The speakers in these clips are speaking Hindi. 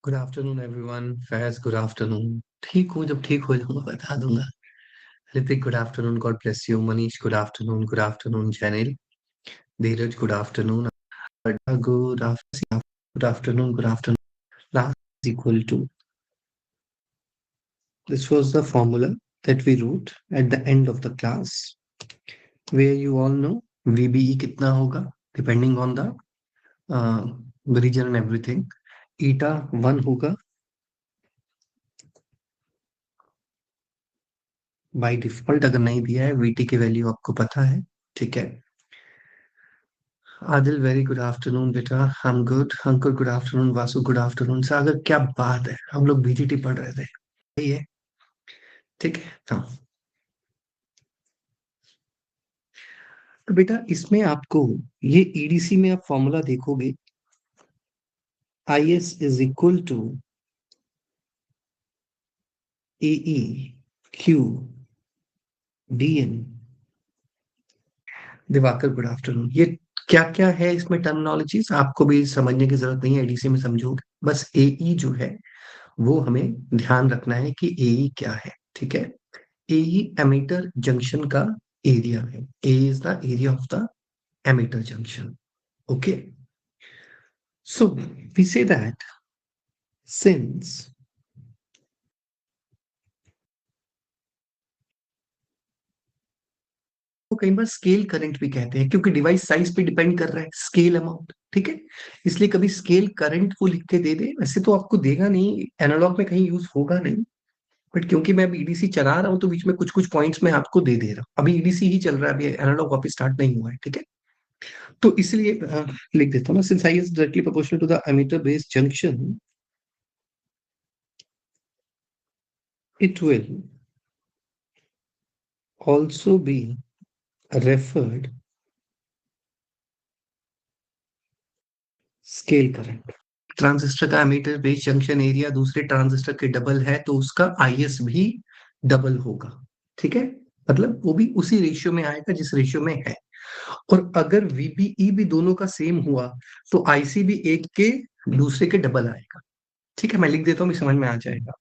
Good afternoon everyone. Faiz good afternoon. ठीक हूँ, जब ठीक हो जाऊंगा बता दूंगा। Hrithik good afternoon, God bless you. Manish good afternoon, good afternoon. Jainil, Dheeraj good afternoon. Good afternoon, good afternoon. Class is equal to, this was the formula that we wrote at the end of the class, where you all know VBE कितना होगा depending on the uh, region and everything. Eta 1 होगा बाय डिफॉल्ट, अगर नहीं दिया है VT की वैल्यू आपको पता है, ठीक है। आदिल वेरी गुड आफ्टरनून बेटा, I am good. Ankur good afternoon, Vasu good afternoon. Sagar क्या बात है, हम लोग बीजीटी पढ़ रहे थे, सही है, ठीक है। हाँ, तो बेटा इसमें आपको ये ईडीसी में आप फॉर्मूला देखोगे, I S is equal to A Q D N. Diwakar good afternoon. ये क्या क्या है इसमें टर्मिनोलॉजीज, आपको भी समझने की जरूरत नहीं है, एडीसी में समझोगे। बस एई जो है वो हमें ध्यान रखना है कि एई क्या है, ठीक है। एई एमीटर जंक्शन का एरिया है। A is the area of the emitter junction, okay. So we say that since तो कई बार स्केल करंट भी कहते हैं, क्योंकि डिवाइस साइज पे डिपेंड कर रहा है स्केल अमाउंट, ठीक है। इसलिए कभी स्केल करंट को लिख के दे दे, वैसे तो आपको देगा नहीं, एनालॉग में कहीं यूज होगा नहीं, बट क्योंकि मैं अभी ईडीसी चला रहा हूँ तो बीच में कुछ कुछ पॉइंट्स मैं आपको दे दे रहा हूँ। अभी ईडीसी ही चल रहा है, अभी एनालॉग वापस स्टार्ट नहीं हुआ है, ठीक है। तो इसलिए लिख देता हूँ ना, since I is directly proportional to the emitter base junction, it will also be referred scale current. Transistor का एमीटर बेस जंक्शन एरिया दूसरे ट्रांजिस्टर के डबल है तो उसका आईएस भी डबल होगा, ठीक है। मतलब वो भी उसी रेशियो में आएगा जिस रेशियो में है। और अगर वीबीई भी दोनों का सेम हुआ तो आईसी भी एक के दूसरे के डबल आएगा, ठीक है। मैं लिख देता हूँ, समझ में आ जाएगा।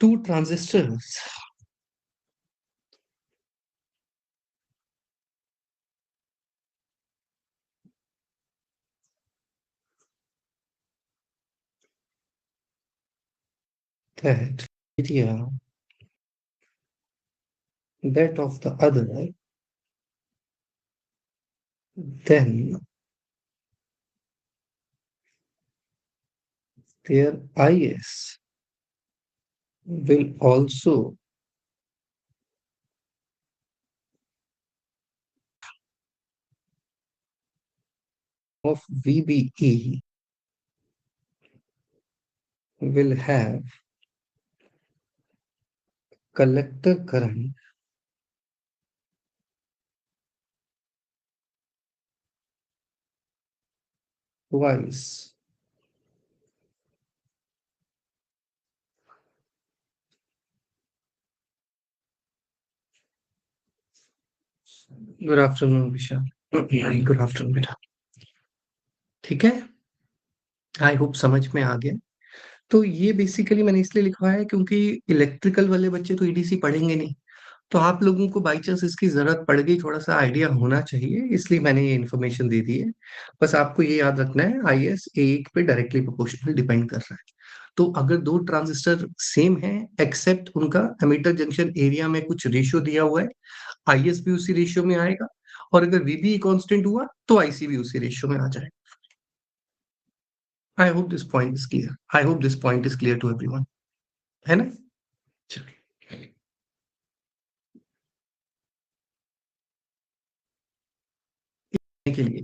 Two transistors that area that of the other, then their IS will also of VBE will have collector current twice. Good afternoon Vishal, good afternoon बेटा, ठीक है। आई होप समझ में आ गया। तो ये बेसिकली मैंने इसलिए लिखवाया है क्योंकि इलेक्ट्रिकल वाले बच्चे तो ईडीसी पढ़ेंगे नहीं, तो आप लोगों को बाई चांस इसकी जरूरत पड़ गई, थोड़ा सा आइडिया होना चाहिए, इसलिए मैंने ये इन्फॉर्मेशन दे दी है। बस आपको ये याद रखना है, आईएस एक पे डायरेक्टली प्रोपोर्शनल डिपेंड कर रहा है। तो अगर दो ट्रांजिस्टर सेम है एक्सेप्ट उनका एमिटर जंक्शन एरिया में कुछ रेशियो दिया हुआ है, आईएस भी उसी रेशियो में आएगा। और अगर वीबी कांस्टेंट हुआ तो आईसी भी उसी रेशियो में आ जाएगा। I hope this point is clear, I hope this point is clear to everyone, है ना। चलिए, के लिए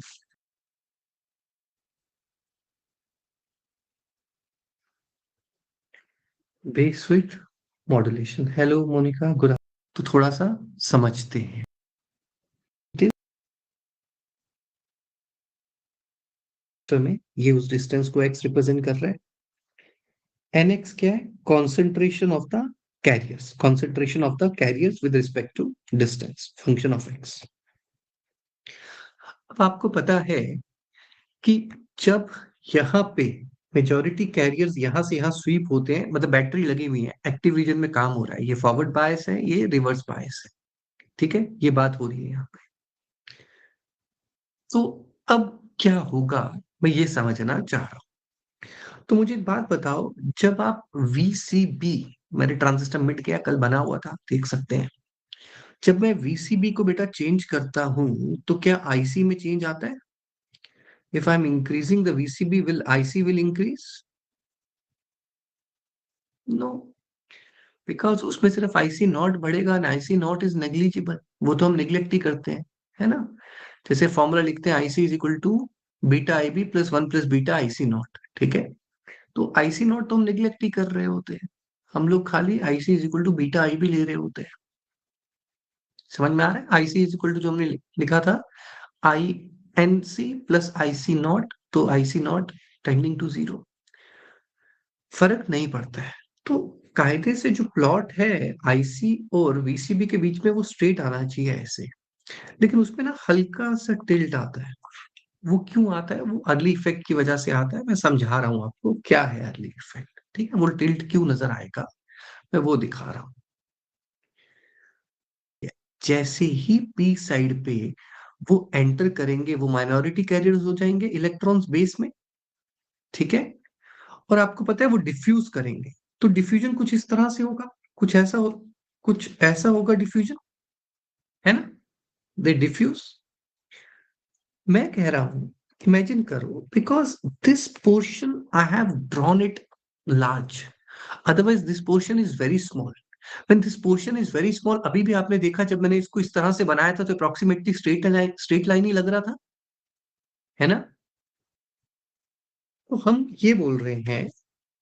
base width modulation. Hello Monica, good. तो थोड़ा सा समझते हैं। में ये उस डिस्टेंस को x रिप्रेजेंट कर रहा है। nx क्या है? Concentration of the carriers, concentration of the carriers with respect to distance, function of x। अब आपको पता है कि जब यहाँ पे मेजोरिटी कैरियर्स यहाँ से यहाँ स्वीप होते हैं, मतलब बैटरी लगी हुई है, एक्टिव रीजन में काम हो रहा है, ये फॉरवर्ड बायस है, ये रिवर्स बायस है। ठीक है, ये बात हो रही है यहाँ पे। तो अब क्या होगा, मैं ये समझना चाह रहा हूँ। तो मुझे एक बात बताओ, जब आप वीसीबी, मेरे ट्रांजिस्टर मिट गया, कल बना हुआ था, देख सकते हैं। जब मैं वीसीबी को बेटा चेंज करता हूं तो क्या आईसी में चेंज आता है? If I am increasing the VCB, will IC will increase? No, because उसमें सिर्फ आईसी नॉट बढ़ेगा, ना आईसी नॉट इज नेग्लिजिबल, वो तो हम निग्लेक्ट ही करते हैं, है ना। जैसे फॉर्मूला लिखते हैं, IC is equal to beta I B plus one plus beta IC naught, ठीक है। तो आईसी नॉट तो हम निग्लेक्ट ही कर रहे होते हैं, हम लोग खाली IC is equal to beta I B ले रहे होते हैं। समझ में आ रहा है? आईसी इज इक्वल टू जो हमने लिखा था, I N C plus IC nought, तो I C nought tending to zero, फर्क नहीं पड़ता है। तो कायदे से जो प्लॉट है आईसी और वीसीबी के बीच में, वो स्ट्रेट आना चाहिए ऐसे, लेकिन उसमें ना हल्का सा टिल्ट आता है। वो क्यों आता है? वो अर्ली इफेक्ट की वजह से आता है, मैं समझा रहा हूँ आपको क्या है अर्ली इफेक्ट, ठीक है। वो टिल्ट क्यों नजर आएगा, मैं वो दिखा रहा हूँ। जैसे ही पी साइड पे वो एंटर करेंगे, वो माइनॉरिटी कैरियर्स हो जाएंगे इलेक्ट्रॉन्स बेस में, ठीक है। और आपको पता है वो डिफ्यूज करेंगे, तो डिफ्यूजन कुछ इस तरह से होगा, कुछ ऐसा हो, कुछ ऐसा होगा डिफ्यूजन, है ना। दे डिफ्यूज। मैं कह रहा हूं, इमेजिन करो, because this portion I have drawn it large, otherwise this portion is very small. When this portion is very small, अभी भी आपने देखा जब मैंने इसको इस तरह से बनाया था तो अप्रोक्सीमेटली स्ट्रेट लाइन ही लग रहा था, है ना। तो हम ये बोल रहे हैं,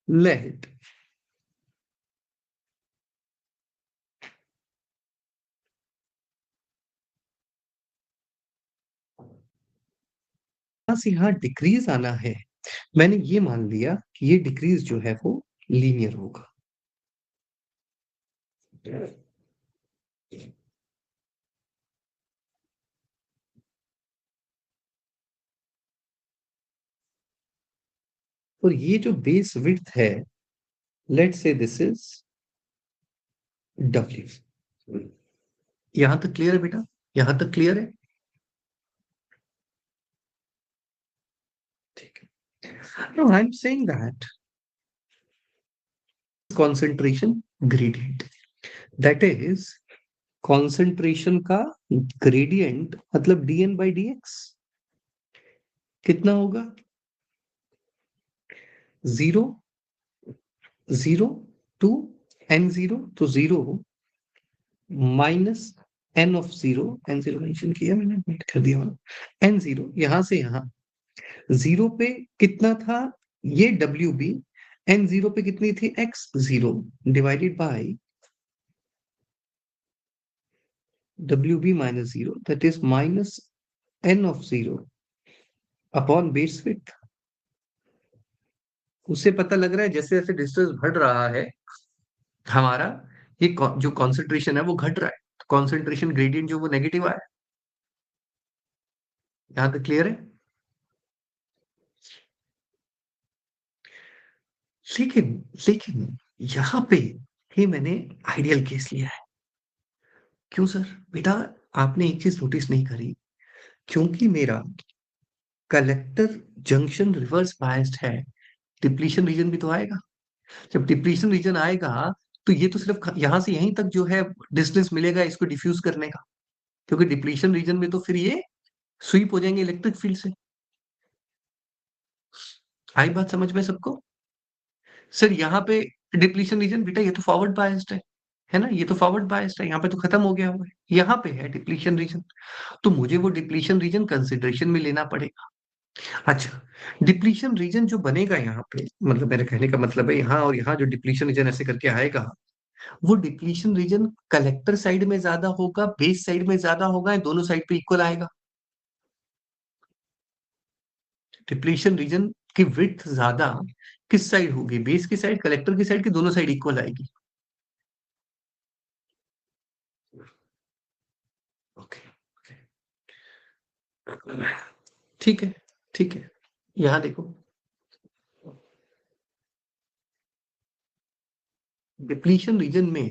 लेट यहां से यहाँ डिक्रीज आना है। मैंने ये मान लिया कि ये डिक्रीज जो है वो लीनियर होगा। और ये जो बेस विड्थ है, लेट से दिस इज डब्ल्यू। यहां तक क्लियर है बेटा? यहां तक क्लियर है? ठीक है। No, I am saying that concentration gradient, that is concentration का ग्रेडियंट, मतलब dn by dx कितना होगा? Zero, zero to N zero, तो zero minus N of zero, N zero mention किया मैंने, नोट कर दिया एन जीरो, यहां से यहां जीरो पे कितना था, ये डब्ल्यू बी, एन जीरो पे कितनी थी, X zero, divided by W B minus zero, that is minus N of zero upon base width. उससे पता लग रहा है जैसे जैसे डिस्टेंस बढ़ रहा है हमारा, ये जो कॉन्सेंट्रेशन है वो घट रहा है, कॉन्सेंट्रेशन ग्रेडियंट जो वो नेगेटिव आया। यहां तक क्लियर है? लेकिन लेकिन यहाँ पे ही मैंने आइडियल केस लिया है। क्यों सर? बेटा, आपने एक चीज नोटिस नहीं करी, क्योंकि मेरा कलेक्टर जंक्शन रिवर्स बायस्ड है, डिप्लीशन रीजन भी तो आएगा। जब डिप्लीशन रीजन आएगा तो ये तो सिर्फ यहां से यहीं तक जो है डिस्टेंस मिलेगा इसको डिफ्यूज करने का, क्योंकि डिप्लीशन रीजन में तो फिर ये स्वीप हो जाएंगे इलेक्ट्रिक फील्ड से। आई बात समझ में सबको? सर यहाँ पे डिप्लीशन रीजन, बेटा ये तो फॉरवर्ड बायस्ड है ना, ये तो फॉरवर्ड बायस्ड है, यहाँ पे तो खत्म हो गया हुआ है, यहाँ पे है डिप्लीशन रीजन, तो मुझे वो डिप्लीशन रीजन कंसिडरेशन में लेना पड़ेगा। अच्छा, डिप्लीशन रीजन जो बनेगा यहाँ पे, मतलब मेरे कहने का मतलब है यहाँ और यहाँ जो डिप्लीशन रीजन ऐसे करके आएगा, वो डिप्लीशन रीजन कलेक्टर साइड में ज्यादा होगा, बेस साइड में ज्यादा होगा, या दोनों साइड पे इक्वल आएगा? डिप्लीशन रीजन की विड्थ ज्यादा किस साइड होगी, बेस की साइड, कलेक्टर की साइड, की दोनों साइड इक्वल आएगी? ओके, ठीक है, ठीक है। यहां देखो, डिप्लीशन रीजन में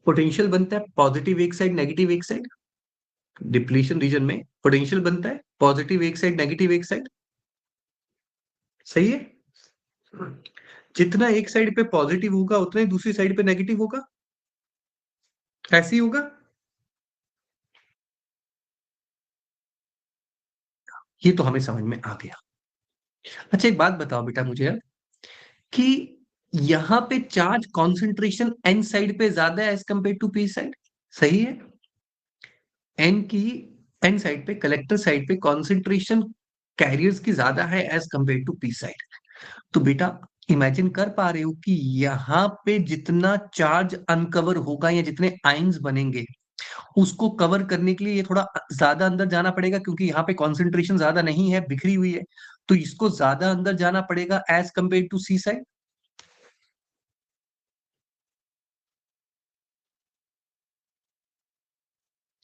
पोटेंशियल बनता है पॉजिटिव एक साइड नेगेटिव एक साइड। डिप्लीशन रीजन में पोटेंशियल बनता है पॉजिटिव एक साइड नेगेटिव एक साइड। सही है। जितना एक साइड पे पॉजिटिव होगा उतना ही दूसरी साइड पे नेगेटिव होगा। ऐसे ही होगा। ये तो हमें समझ में आ गया। अच्छा एक बात बताओ बेटा मुझे यार, कि यहाँ पे चार्ज कॉन्सेंट्रेशन एन साइड पे ज्यादा है as compare to P side. सही है। एन की एन साइड पे कलेक्टर साइड पे कॉन्सेंट्रेशन कैरियर्स की ज्यादा है as compare to P side. तो बेटा इमेजिन कर पा रहे हो कि यहाँ पे जितना चार्ज अनकवर होगा या जितने आइंस बनेंगे उसको कवर करने के लिए ये थोड़ा ज्यादा अंदर जाना पड़ेगा, क्योंकि यहाँ पे कॉन्सेंट्रेशन ज्यादा नहीं है, बिखरी हुई है। तो इसको ज्यादा अंदर जाना पड़ेगा as compare to C side.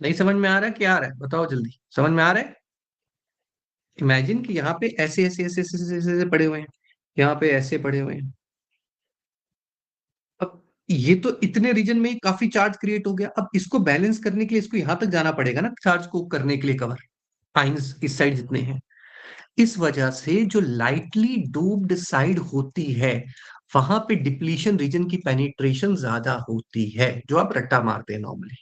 नहीं समझ में आ रहा है क्या आ रहा है, बताओ जल्दी, समझ में आ रहा है। इमेजिन कि यहाँ पे ऐसे ऐसे ऐसे ऐसे ऐसे, ऐसे, ऐसे पड़े हुए हैं, यहाँ पे ऐसे पड़े हुए हैं। अब ये तो इतने रीजन में ही काफी चार्ज क्रिएट हो गया, अब इसको बैलेंस करने के लिए इसको यहां तक जाना पड़ेगा ना चार्ज को करने के लिए कवर। आइंस इस साइड जितने हैं, इस वजह से जो लाइटली डोप्ड साइड होती है वहां पे डिप्लीशन रीजन की पेनिट्रेशन ज्यादा होती है, जो आप रट्टा मारते हैं नॉर्मली।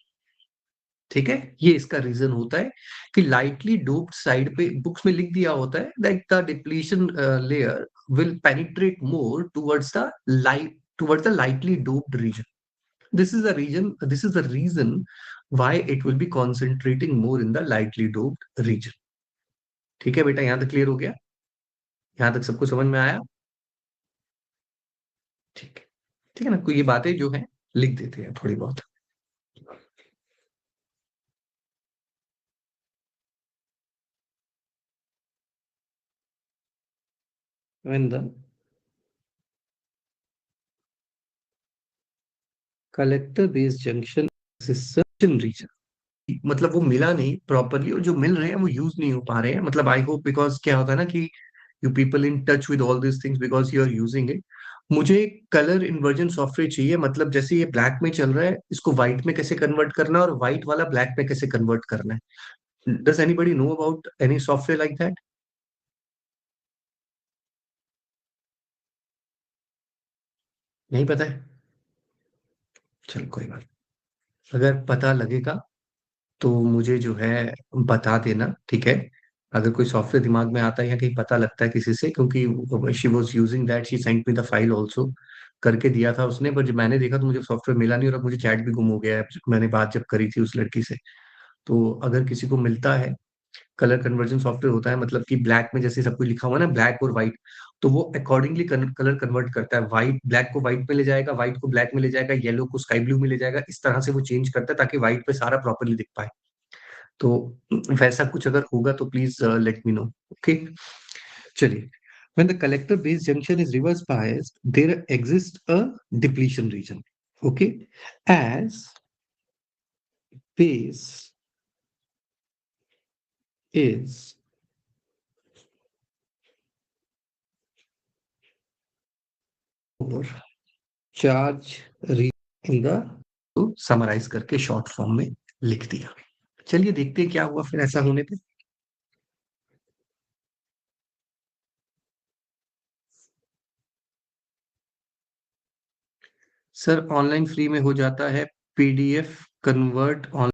ठीक है, ये इसका रीजन होता है कि लाइटली डोप्ड साइड पे बुक्स में लिख दिया होता है that the depletion layer will penetrate more towards the light, towards the lightly doped region. This is the reason why it will be concentrating more in the lightly doped region. ठीक है बेटा, यहां तक क्लियर हो गया? यहां तक सबको समझ में आया? ठीक है। ठीक है ना, कोई ये बातें जो है लिख देते हैं थोड़ी बहुत। When the collector base junction is certain region, मतलब वो मिला नहीं प्रॉपरली, और जो मिल रहे हैं वो यूज नहीं हो पा रहे हैं, मतलब आई होप, बिकॉज क्या होता है ना कि you people in touch with all this things because you are using it. मुझे कलर इन्वर्जन सॉफ्टवेयर चाहिए, मतलब जैसे ये ब्लैक में चल रहा है इसको व्हाइट में कैसे कन्वर्ट करना है और व्हाइट वाला ब्लैक में कैसे कन्वर्ट करना है। Does anybody know about any software like that? नहीं पता है? चल कोई बात, अगर पता लगेगा तो मुझे जो है बता देना, ठीक है। अगर कोई सॉफ्टवेयर दिमाग में आता है या कहीं पता लगता है किसी से, क्योंकि she was using that, she sent me the file also, करके दिया था उसने, पर जब मैंने देखा तो मुझे सॉफ्टवेयर मिला नहीं, और अब मुझे चैट भी गुम हो गया है, मैंने बात जब करी थी उस लड़की से। तो अगर किसी को मिलता है, कलर कन्वर्जन सॉफ्टवेयर होता है, मतलब कि ब्लैक में जैसे सब कुछ लिखा हुआ है ना, ब्लैक और व्हाइट, तो वो अकॉर्डिंगली कलर कन्वर्ट करता है, व्हाइट ब्लैक को व्हाइट में ले जाएगा, व्हाइट को ब्लैक में ले जाएगा, येलो को स्काई ब्लू में ले जाएगा, इस तरह से वो चेंज करता है ताकि व्हाइट पे सारा प्रॉपरली दिख पाए। तो वैसा कुछ अगर होगा तो please let me know. Okay, चलिए। When the collector base junction is reverse biased, there exists a depletion region. Okay, as base is over charge in the, तो समराइज करके शॉर्ट फॉर्म में लिख दिया। चलिए देखते हैं क्या हुआ फिर ऐसा होने पे। सर ऑनलाइन फ्री में हो जाता है, PDF convert on,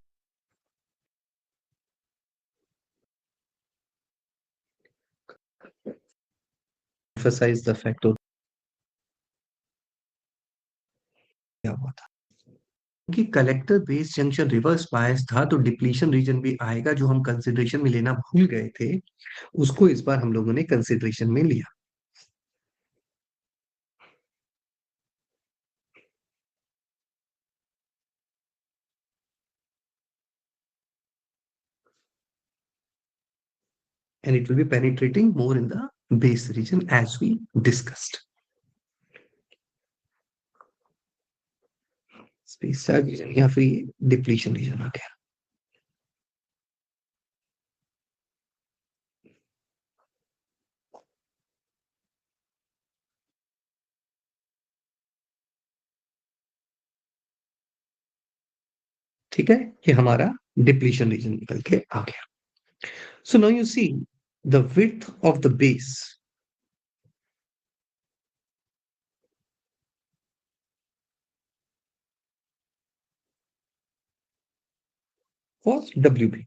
emphasize the fact क्या हुआ था, कि कलेक्टर बेस जंक्शन रिवर्स बायस था तो डिप्लीशन रीजन भी आएगा, जो हम कंसिडरेशन में लेना भूल गए थे उसको इस बार हम लोगों ने कंसिडरेशन में लिया। And it will be penetrating more in the base region as we discussed. Space region या फिर डिप्लीशन रीजन आ गया। ठीक है, ये हमारा डिप्लीशन रीजन निकल के आ गया. So now you see the width of the base was WB.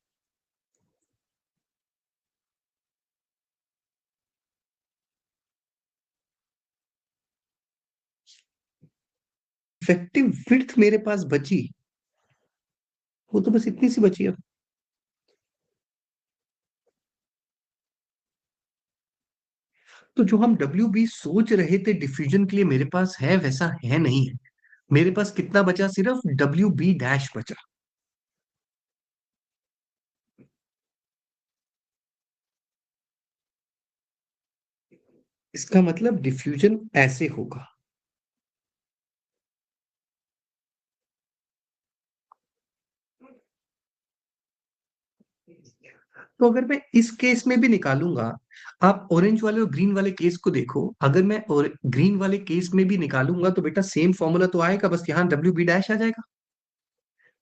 Effective width मेरे पास बची, वो तो बस इतनी सी बची अब. तो जो हम डब्ल्यू बी सोच रहे थे डिफ्यूजन के लिए मेरे पास है, वैसा है नहीं है. मेरे पास कितना बचा? सिर्फ डब्ल्यू बी डैश बचा. इसका मतलब डिफ्यूजन ऐसे होगा. तो अगर मैं इस केस में भी निकालूंगा, आप ऑरेंज वाले और ग्रीन वाले केस को देखो, अगर मैं और ग्रीन वाले केस में भी निकालूंगा तो बेटा सेम फॉर्मूला तो आएगा, बस यहाँ डब्ल्यू बी डैश आ जाएगा.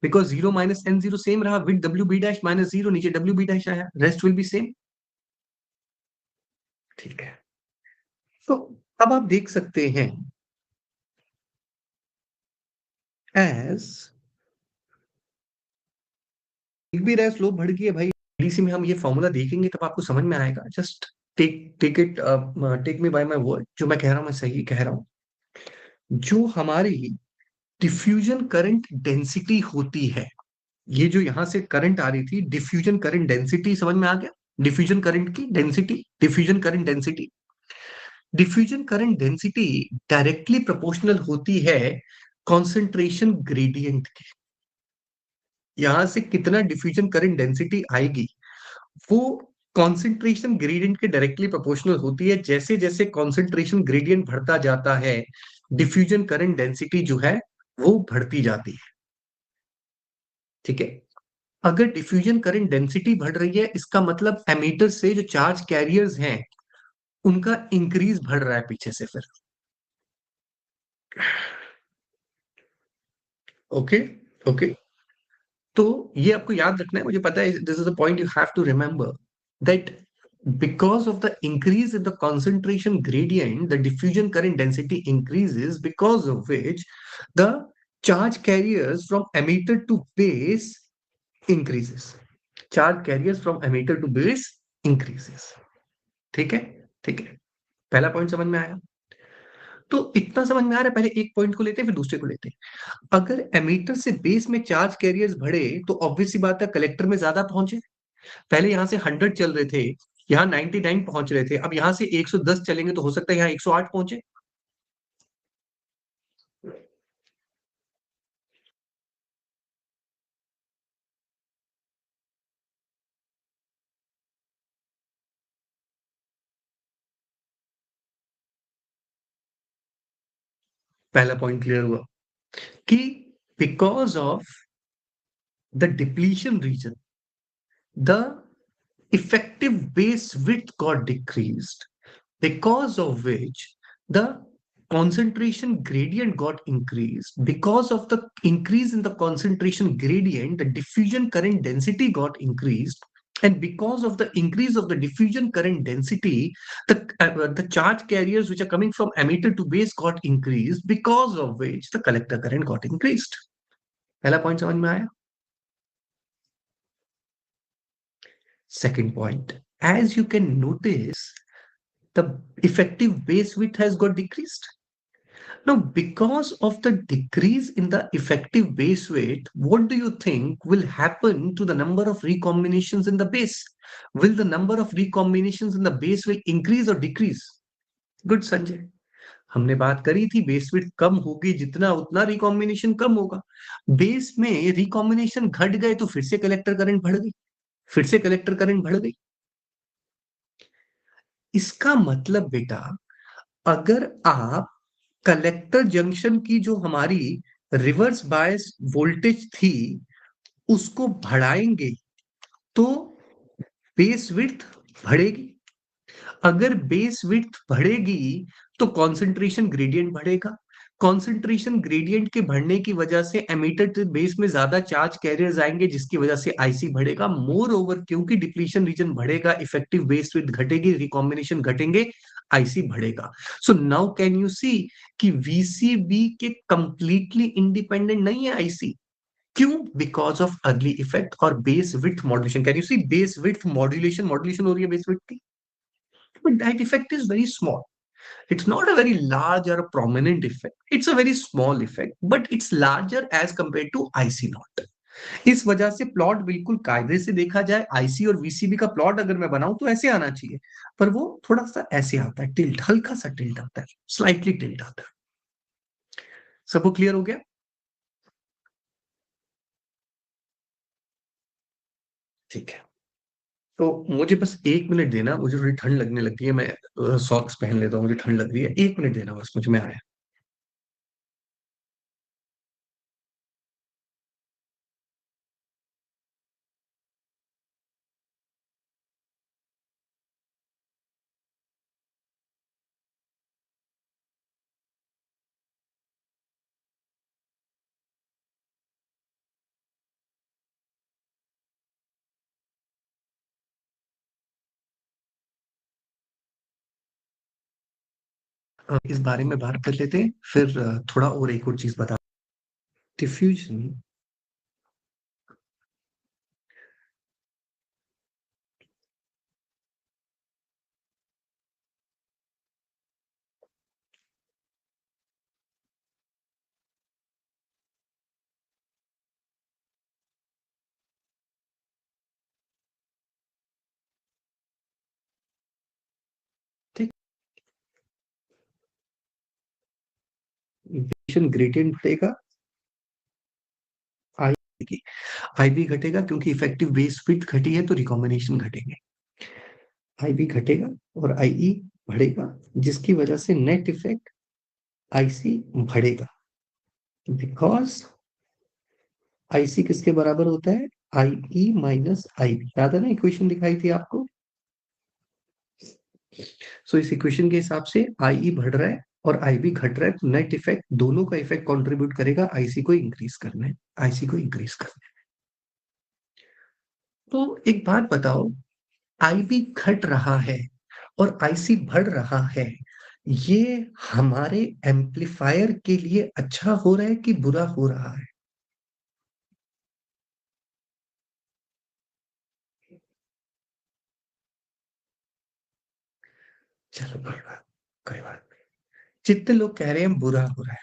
Because zero minus N zero same रहा, with W B dash minus zero, नीचे डब्ल्यू बी डैश आया, रेस्ट विल बी सेम. ठीक है. तो अब आप देख सकते हैं एज एक भी रहा स्लोप बढ़ गई है भाई. डीसी में हम ये फॉर्मूला देखेंगे तब आपको समझ में आएगा. Just take take it, take me by my word. जो मैं कह रहा हूँ मैं सही कह रहा हूँ. जो हमारी डिफ्यूजन करंट डेंसिटी होती है, ये जो यहां से करंट आ रही थी, डिफ्यूजन करंट डेंसिटी समझ में आ गया. डिफ्यूजन करंट की density, diffusion current density, diffusion current density directly proportional होती है कॉन्सेंट्रेशन ग्रेडियंट के. यहां से कितना डिफ्यूजन करंट डेंसिटी आएगी, वो कॉन्सेंट्रेशन ग्रेडियंट के डायरेक्टली प्रोपोर्शनल होती है. जैसे जैसे कॉन्सेंट्रेशन ग्रेडियंट बढ़ता जाता है, डिफ्यूजन करंट डेंसिटी जो है वो बढ़ती जाती है. ठीक है. अगर डिफ्यूजन करंट डेंसिटी बढ़ रही है, इसका मतलब एमीटर से जो चार्ज कैरियर्स हैं उनका इंक्रीज बढ़ रहा है पीछे से फिर. ओके. ओके. तो ये आपको याद रखना है, मुझे पता है this is a point you have to remember that because of the increase in the concentration gradient, the diffusion current density increases, because of which the charge carriers from emitter to base increases. Charge carriers from emitter to base increases. ठीक है. ठीक है. पहला पॉइंट समझ में आया. तो इतना समझ में आ रहा है. पहले एक पॉइंट को लेते हैं फिर दूसरे को लेते हैं. अगर एमीटर से बेस में चार्ज कैरियर्स बढ़े तो ऑब्वियस सी बात है कलेक्टर में ज्यादा पहुंचे. पहले यहां से 100 चल रहे थे, यहाँ 99 पहुंच रहे थे, अब यहां से 110 चलेंगे तो हो सकता है यहाँ 108 पहुंचे. पहला पॉइंट क्लियर हुआ कि because of the depletion region the effective base width got decreased, because of which the concentration gradient got increased. Because of the increase in the concentration gradient, the diffusion current density got increased. And because of the increase of the diffusion current density, the charge carriers which are coming from emitter to base got increased, because of which the collector current got increased. पहला पॉइंट समझ में आया. Second point, as you can notice, the effective base width has got decreased. Now, because of the decrease in the effective base weight, what do you think will happen to the number of recombinations in the base? Will the number of recombinations in the base will increase or decrease? Good, Sanjay. हमने बात करी थी बेस विड्थ कम होगी जितना उतना रिकॉम्बिनेशन कम होगा. बेस में रिकॉम्बिनेशन घट गए तो फिर से कलेक्टर करंट बढ़ गई, फिर से कलेक्टर करंट बढ़ गई. इसका मतलब बेटा, अगर आप कलेक्टर जंक्शन की जो हमारी रिवर्स बायस वोल्टेज थी उसको बढ़ाएंगे तो बेस विड्थ बढ़ेगी. अगर बेस विड्थ बढ़ेगी तो कॉन्सेंट्रेशन ग्रेडियंट बढ़ेगा. कॉन्सेंट्रेशन ग्रेडियंट के बढ़ने की वजह से एमिटर बेस में ज्यादा चार्ज कैरियर्स आएंगे, जिसकी वजह से आईसी बढ़ेगा। मोर ओवर, क्योंकि डिप्लीशन रीजन बढ़ेगा, इफेक्टिव बेस विड्थ घटेगी, रिकॉम्बिनेशन घटेंगे, आईसी बढ़ेगा। So now can you see कि वीसीबी के कंप्लीटली इंडिपेंडेंट नहीं है आईसी। क्यों? बिकॉज ऑफ अर्ली इफेक्ट और base width modulation. Can you see base width modulation, modulation हो रही है बेस विड्थ की, but that effect is very small. It's not a very large or a prominent effect. It's a very small effect, but it's larger as compared to IC not. इस वजह से प्लॉट बिल्कुल कायदे से देखा जाए, आईसी और वीसीबी का प्लॉट अगर मैं बनाऊं तो ऐसे आना चाहिए, पर वो थोड़ा सा ऐसे आता है, टिल्ट, हल्का सा टिल्ट आता है, स्लाइटली टिल्ट आता है। सबको क्लियर हो गया? ठीक है। तो मुझे बस 1 मिनट देना, मुझे थोड़ी ठंड लगने लगती है, मैं सॉक्स पहन लेता हूँ, मुझे ठंड लग रही है। 1 मिनट देना बस मुझे, मैं आया। इस बारे में बात कर लेते हैं, फिर थोड़ा और एक और चीज बता। डिफ्यूजन। ठीक। डिफ्यूजन ग्रेडियंट बढ़ेगा, आई की आई भी घटेगा, क्योंकि इफेक्टिव बेस विड्थ घटी है तो रिकॉम्बिनेशन घटेंगे। आई भी घटेगा और आईई बढ़ेगा, जिसकी वजह से नेट इफेक्ट आईसी बढ़ेगा। बिकॉज आईसी किसके बराबर होता है? IE minus IB. याद है ना इक्वेशन दिखाई थी आपको? सो इस इक्वेशन के हिसाब से आईई बढ़ रहा है और आईबी घट रहा है, तो नेट इफेक्ट, दोनों का इफेक्ट कंट्रीब्यूट करेगा आईसी को इंक्रीज करने, आईसी को इंक्रीज करने। तो एक बात बताओ, आईबी घट रहा है और आईसी बढ़ रहा है, ये हमारे एम्पलीफायर के लिए अच्छा हो रहा है कि बुरा हो रहा है? चलो कोई बात नहीं। जितने लोग कह रहे हैं बुरा हो रहा है,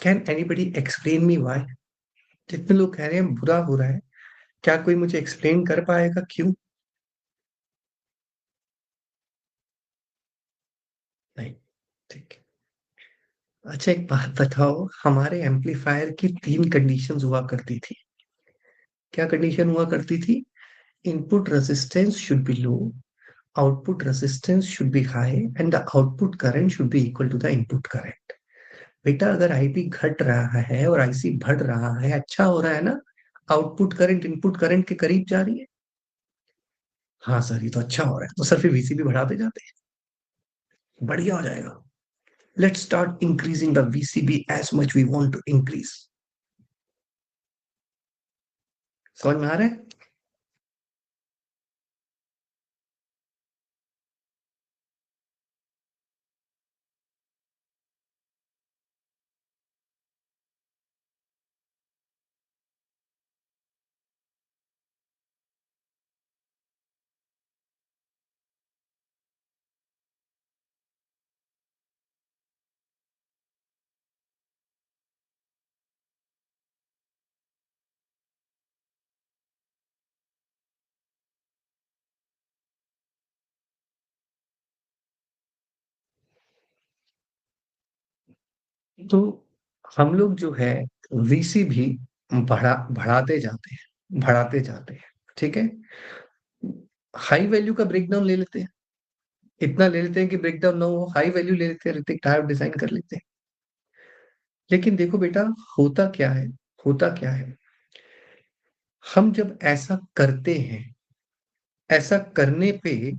can anybody explain me why? जितने लोग कह रहे हैं बुरा हो रहा है, क्या कोई मुझे एक्सप्लेन कर पाएगा क्यों? नहीं। ठीक है। अच्छा एक बात बताओ, हमारे एम्पलीफायर की 3 कंडीशंस हुआ करती थी। क्या कंडीशन हुआ करती थी? Input resistance should be low, output resistance should be high, and the output current should be equal to the input current. बेटा अगर आईपी घट रहा है और आईसी बढ़ रहा है, अच्छा हो रहा है ना? आउटपुट करंट इनपुट करंट के करीब जा रही है। हाँ सर, ये तो अच्छा हो रहा है, तो सर फिर वीसी भी बढ़ाते जाते हैं, बढ़िया हो जाएगा। Let's start increasing the VCB as much we want to increase. समझ में आ रहा है? तो हम लोग जो है वीसी भी बढ़ाते जाते हैं। ठीक है। हाई वैल्यू का ब्रेकडाउन ले लेते हैं, इतना ले लेते हैं कि ब्रेकडाउन ना हो, हाई वैल्यू ले लेते हैं, ऋतिक डायोड डिजाइन कर लेते हैं। लेकिन देखो बेटा, होता क्या है, होता क्या है, हम जब ऐसा करते हैं, ऐसा करने पे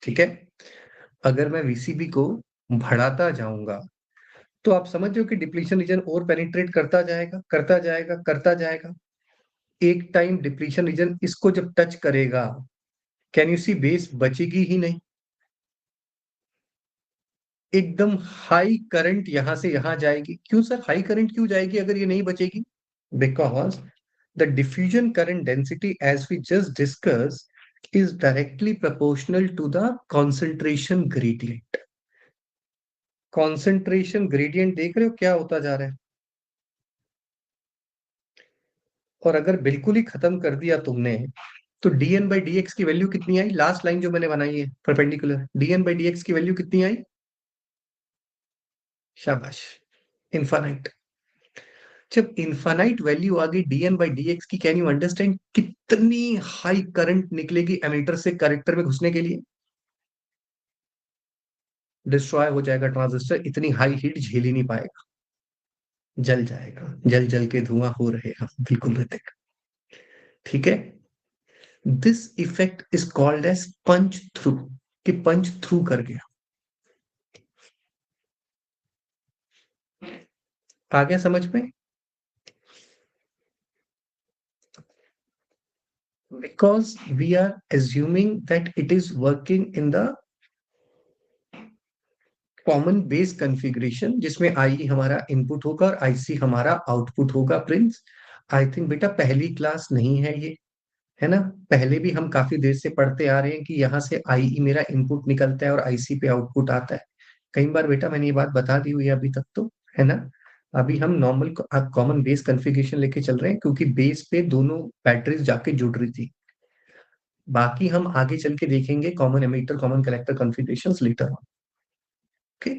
ठीक है। अगर मैं वीसीबी को बढ़ाता जाऊंगा तो आप समझ रहे हो कि डिप्लीशन रीजन और पेनिट्रेट करता जाएगा, करता जाएगा, करता जाएगा। एक टाइम डिप्लीशन रीजन इसको जब टच करेगा, कैन यू सी बेस बचेगी ही नहीं। एकदम हाई करंट यहां से यहां जाएगी। क्यों सर हाई करंट क्यों जाएगी अगर ये नहीं बचेगी? Because the diffusion current density as we just discuss is directly proportional to the concentration gradient. concentration gradient देख रहे हो क्या होता जा रहा है? और अगर बिल्कुल ही खत्म कर दिया तुमने तो dn by dx की वैल्यू कितनी आई? लास्ट लाइन जो मैंने बनाई है परपेंडिकुलर, dn by dx की वैल्यू कितनी आई? शाबाश, इन्फानाइट। जब इन्फानाइट वैल्यू आ गई dn by dx की, कैन यू अंडरस्टैंड कितनी हाई करंट निकलेगी एमीटर से कलेक्टर में घुसने के लिए? डिस्ट्रॉय हो जाएगा ट्रांजिस्टर, इतनी हाई हीट झेल ही नहीं पाएगा, जल जाएगा। जल जल के धुआं हो रहे हैं, बिल्कुल ऋतिक। ठीक है। This effect is called as punch through, कि पंच थ्रू कर गया। आ गया समझ में? Because we are assuming that it is working in the common base configuration, जिसमें आई हमारा इनपुट होगा और आईसी हमारा आउटपुट होगा। प्रिंस, आई थिंक बेटा पहली क्लास नहीं है ये, है ना? पहले भी हम काफी देर से पढ़ते आ रहे हैं कि यहाँ से आई मेरा इनपुट निकलता है और आईसी पे आउटपुट आता है। कई बार बेटा मैंने ये बात बता दी हुई है अभी तक तो, है ना? अभी हम नॉर्मल कॉमन बेस कॉन्फ़िगरेशन लेके चल रहे हैं, क्योंकि बेस पे दोनों बैटरीज जाके जुड़ रही थी। बाकी हम आगे चल के देखेंगे common ammeter common collector configurations later on. Okay.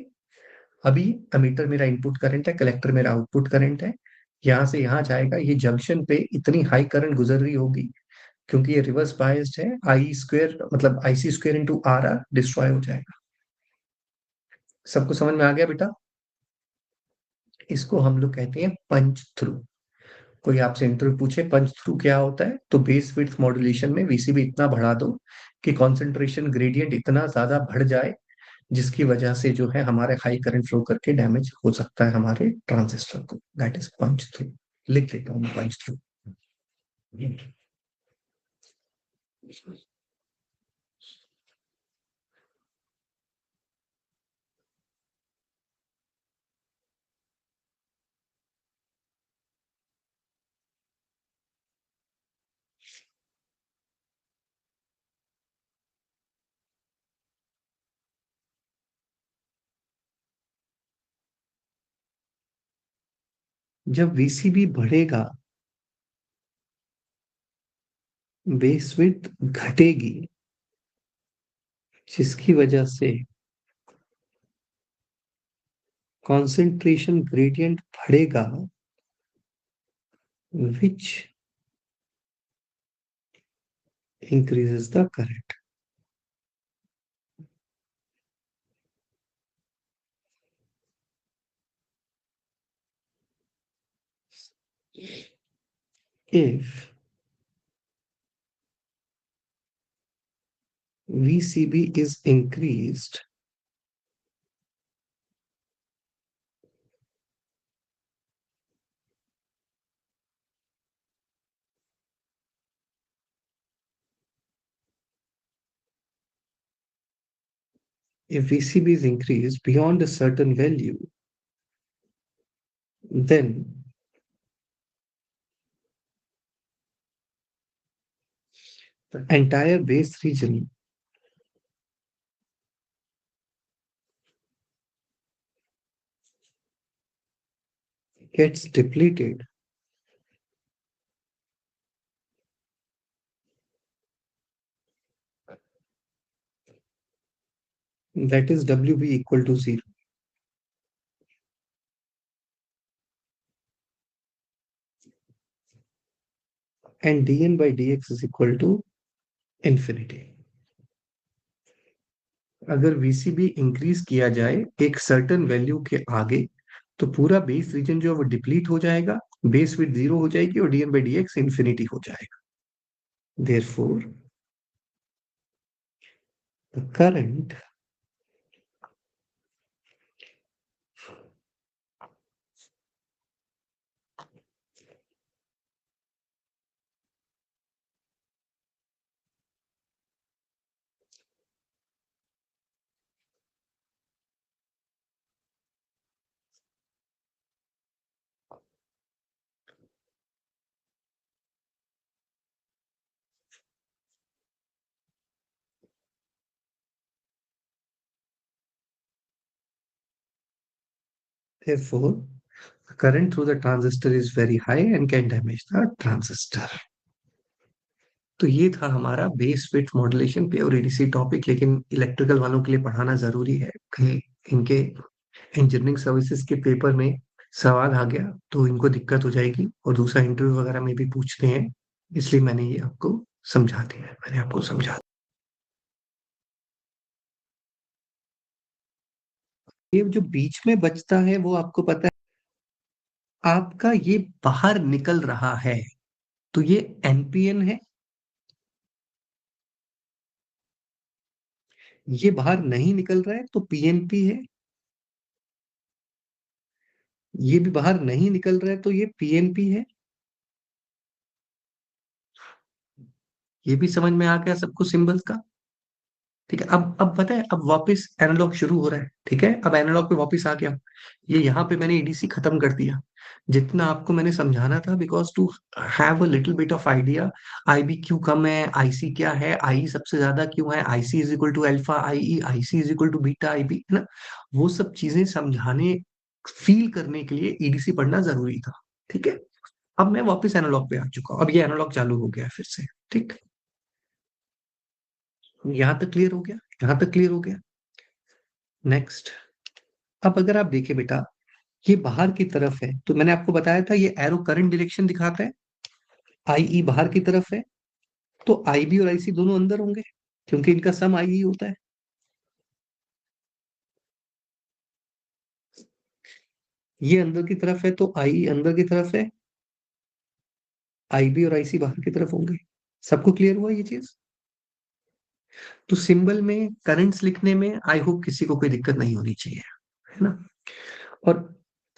अभी एमीटर मेरा इनपुट करंट है, कलेक्टर मेरा आउटपुट करंट है। यहाँ से यहाँ जाएगा, ये जंक्शन पे इतनी हाई करंट गुजर रही होगी, क्योंकि ये रिवर्स बायस्ड है, आई स्क्वेयर मतलब IC square into R R destroy हो जाएगा। सबको समझ में आ गया बेटा? इसको हम लोग कहते हैं पंच थ्रू। कोई आपसे इंटरव्यू पूछे पंच थ्रू क्या होता है, तो बेस विड्थ मॉड्यूलेशन में वीसीबी इतना बढ़ा दो कि कॉन्सेंट्रेशन ग्रेडियंट इतना ज्यादा बढ़ जाए, जिसकी वजह से जो है हमारे हाई करंट फ्लो करके डैमेज हो सकता है हमारे ट्रांजिस्टर को। That is punch through. लिख लेता हूँ पंच थ्रू। जब वीसीबी बढ़ेगा, बेस विड्थ घटेगी, जिसकी वजह से concentration gradient बढ़ेगा, which increases the current. If VCB is increased, if VCB is increased beyond a certain value, then the entire base region gets depleted. That is WB equal to 0. And dn by dx is equal to infinity. अगर VCB इंक्रीज किया जाए एक सर्टेन वैल्यू के आगे, तो पूरा बेस रीजन जो है वो डिप्लीट हो जाएगा, बेस विड्थ 0 हो जाएगी और dn by dx इंफिनिटी हो जाएगा। Therefore, The current, therefore, the current through the transistor is very high and can damage the transistor. तो ये था हमारा base width modulation pure ADC topic, लेकिन इलेक्ट्रिकल वालों के लिए पढ़ाना जरूरी है। कहीं इनके इंजीनियरिंग सर्विसेज के पेपर में सवाल आ गया तो इनको दिक्कत हो जाएगी, और दूसरा इंटरव्यू वगैरह में भी पूछते हैं, इसलिए मैंने ये आपको समझा दिया है, मैंने आपको समझा दिया। ये जो बीच में बचता है वो आपको पता है, आपका ये बाहर निकल रहा है तो ये एनपीएन है, ये बाहर नहीं निकल रहा है तो पीएनपी है, ये भी बाहर नहीं निकल रहा है तो ये पीएनपी है। ये भी समझ में आ गया सबको सिंबल्स का? ठीक है, अब पता है, अब वापस एनालॉग शुरू हो रहा है। ठीक है, अब एनालॉग पे वापस आ गया। ये यहाँ पे मैंने एडीसी खत्म कर दिया, जितना आपको मैंने समझाना था, because to have a little bit of idea. IB क्यों कम है, आईसी क्या है, आई सबसे ज्यादा क्यों है, IC is equal to alpha I, IC is equal to beta IB, है ना? वो सब चीजें समझाने, फील करने के लिए ईडीसी पढ़ना जरूरी था। ठीक है, अब मैं वापस एनालॉग पे आ चुका हूँ, अब ये एनालॉग चालू हो गया है फिर से। ठीक, यहाँ तक क्लियर हो गया? यहाँ तक क्लियर हो गया? नेक्स्ट, अब अगर आप देखें बेटा, ये बाहर की तरफ है तो मैंने आपको बताया था ये एरो करंट डायरेक्शन दिखाता है, आईई बाहर की तरफ है, तो आईबी और आईसी दोनों अंदर होंगे, क्योंकि इनका सम आईई होता है। ये अंदर की तरफ है तो आई अंदर की तरफ है, आईबी और आईसी बाहर की तरफ होंगे। सबको क्लियर हुआ ये चीज? तो सिंबल में करंट्स लिखने में आई होप किसी को कोई दिक्कत नहीं होनी चाहिए, है ना? और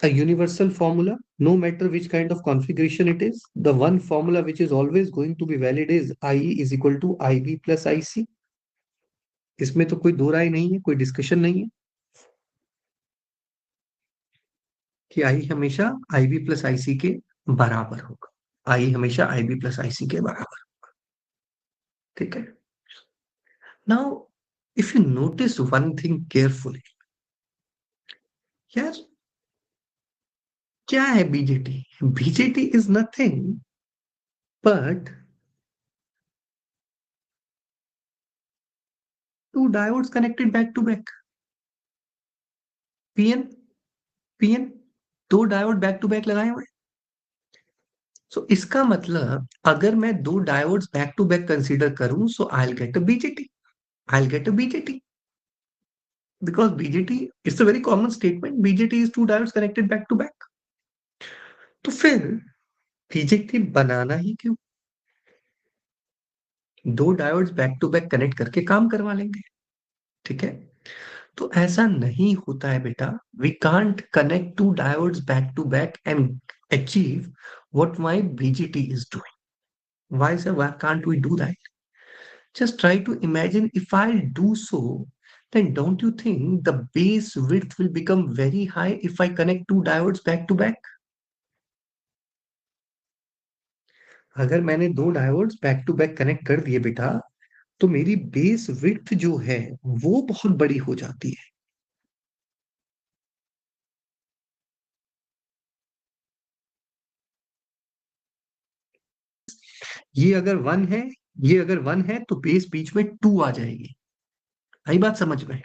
a universal formula, no matter which kind of configuration it is, the one formula which is always going to be valid is IE is equal to IB plus IC। इसमें तो कोई दो राय नहीं है, कोई डिस्कशन नहीं है कि आई हमेशा IB प्लस IC के बराबर होगा। आई हमेशा IB प्लस IC के बराबर। ठीक है, now if you notice one thing carefully, यार क्या है BJT? BJT is nothing but two diodes connected back to back, PN PN, दो डायोड बैक टू बैक लगाए हुए। सो इसका मतलब अगर मैं दो diodes back to back consider करूं, so I will get a BJT, I will get a BJT, because BJT it's a very common statement, BJT is two diodes connected back to back. तो फिर बीजेटी बनाना ही क्यों? दो diodes back to back connect करके काम करवा लेंगे। ठीक है, तो ऐसा नहीं होता है बेटा। We can't connect two diodes back to back and achieve what my BJT is doing. Why sir, why can't we do that? Just try to imagine if I do so, then don't you think the base width will become very high if I connect two diodes back to back? अगर मैंने दो diodes back to back connect कर दिए बेटा, तो मेरी बेस विड्थ जो है वो बहुत बड़ी हो जाती है। ये अगर वन है, ये अगर वन है तो बेस बीच में टू आ जाएगी। आई बात समझ में?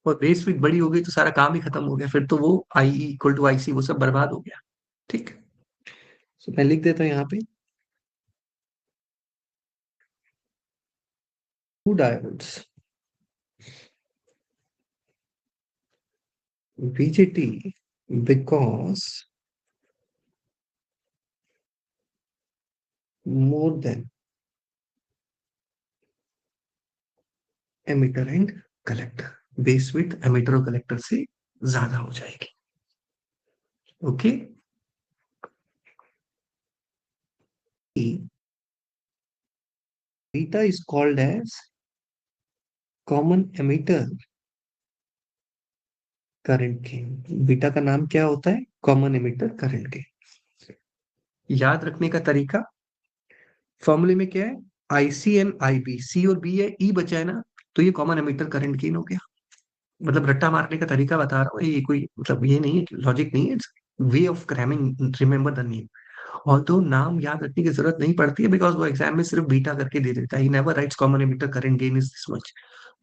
और बेस विड्थ बड़ी हो गई तो सारा काम ही खत्म हो गया, फिर तो वो आई इक्वल टू आई सी वो सब बर्बाद हो गया। ठीक, तो मैं लिख देता हूँ यहाँ पे, two diodes BJT because more than emitter and collector, base width emitter और कलेक्टर से ज्यादा हो जाएगी। Okay. Beta is called as common emitter current gain. Beta का नाम क्या होता है? Common emitter current gain. याद रखने का तरीका, फॉर्मूले में क्या है? आईसी एंड आईबी, सी और बी है, ई बचा है ना, तो ये कॉमन एमिटर करंट गेन हो गया। मतलब रट्टा मारने का तरीका बता रहा हूँ, ये कोई मतलब ये नहीं है, लॉजिक नहीं है, way of cramming, remember the name. और तो नाम याद रखने की जरूरत नहीं पड़ती है, बिकॉज वो एग्जाम में सिर्फ बीटा करके दे देता है, he never rights common emitter current gain is this much.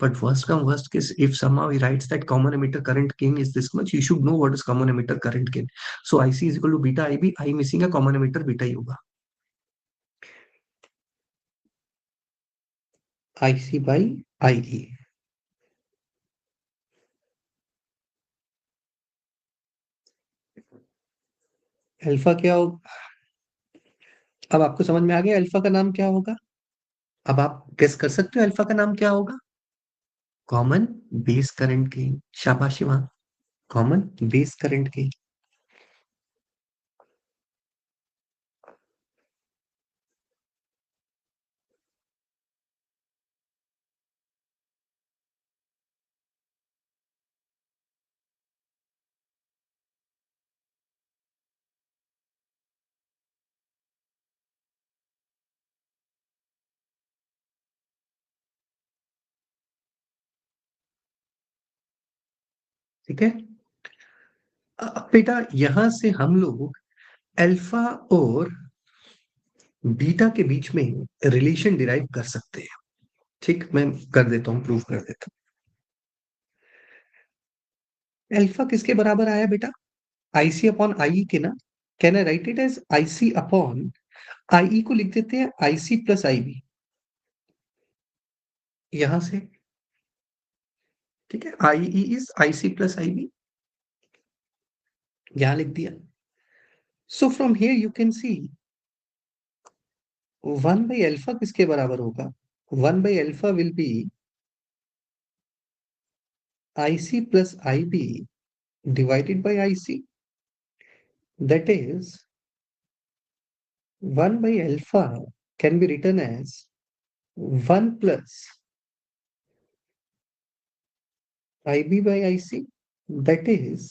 But worst come worst case, if somehow he writes that common emitter current gain is this much, you should know what is common emitter current gain. So IC is equal to beta IB, I missing a common emitter beta ही होगा, IC by IE। अल्फा क्या होगा? अब आपको समझ में आ गया अल्फा का नाम क्या होगा? अब आप गेस कर सकते हो अल्फा का नाम क्या होगा? Common base current gain. शाबाश Shiva, common base current gain. ठीक है। अब बेटा यहां से हम लोग अल्फा और बीटा के बीच में रिलेशन डिराइव कर सकते हैं। ठीक, मैं कर देता हूँ, प्रूव कर देता हूँ। अल्फा किसके बराबर आया बेटा? आईसी अपॉन आई के ना। Can I write it as IC upon I को लिख देते हैं आईसी प्लस आई बी, यहां से। ठीक है, I is I C plus I B, यहां लिख दिया। So from here you can see 1/अल्फा किसके बराबर होगा? 1/अल्फा will be I C plus I B divided by I C, that is 1/अल्फा can be written as 1 plus IB by IC, that is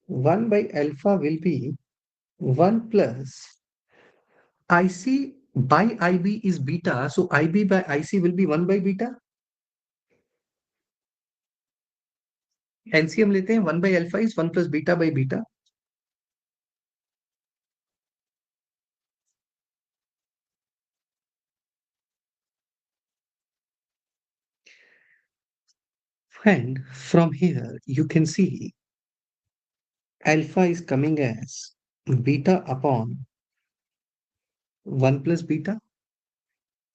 1/alpha will be 1 plus IC by IB is beta, so IB by IC will be 1/beta। LCM लेते हैं, 1/alpha is 1 plus beta by beta। And from here you can see alpha is coming as beta upon 1 plus beta,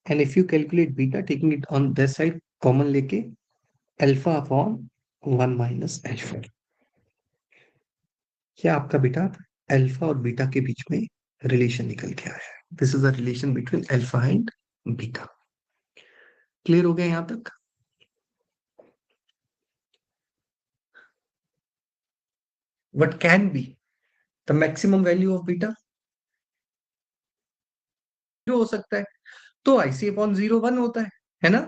and if you calculate beta taking it on this side common लेके, alpha upon 1 minus alpha। क्या आपका बेटा अल्फा और बीटा के बीच में रिलेशन निकल के आया है? This is the relation between alpha and beta. Clear हो गया यहां तक? What can be the maximum value of beta? जो हो सकता है, तो आईसी अपॉन 0 1 होता है ना?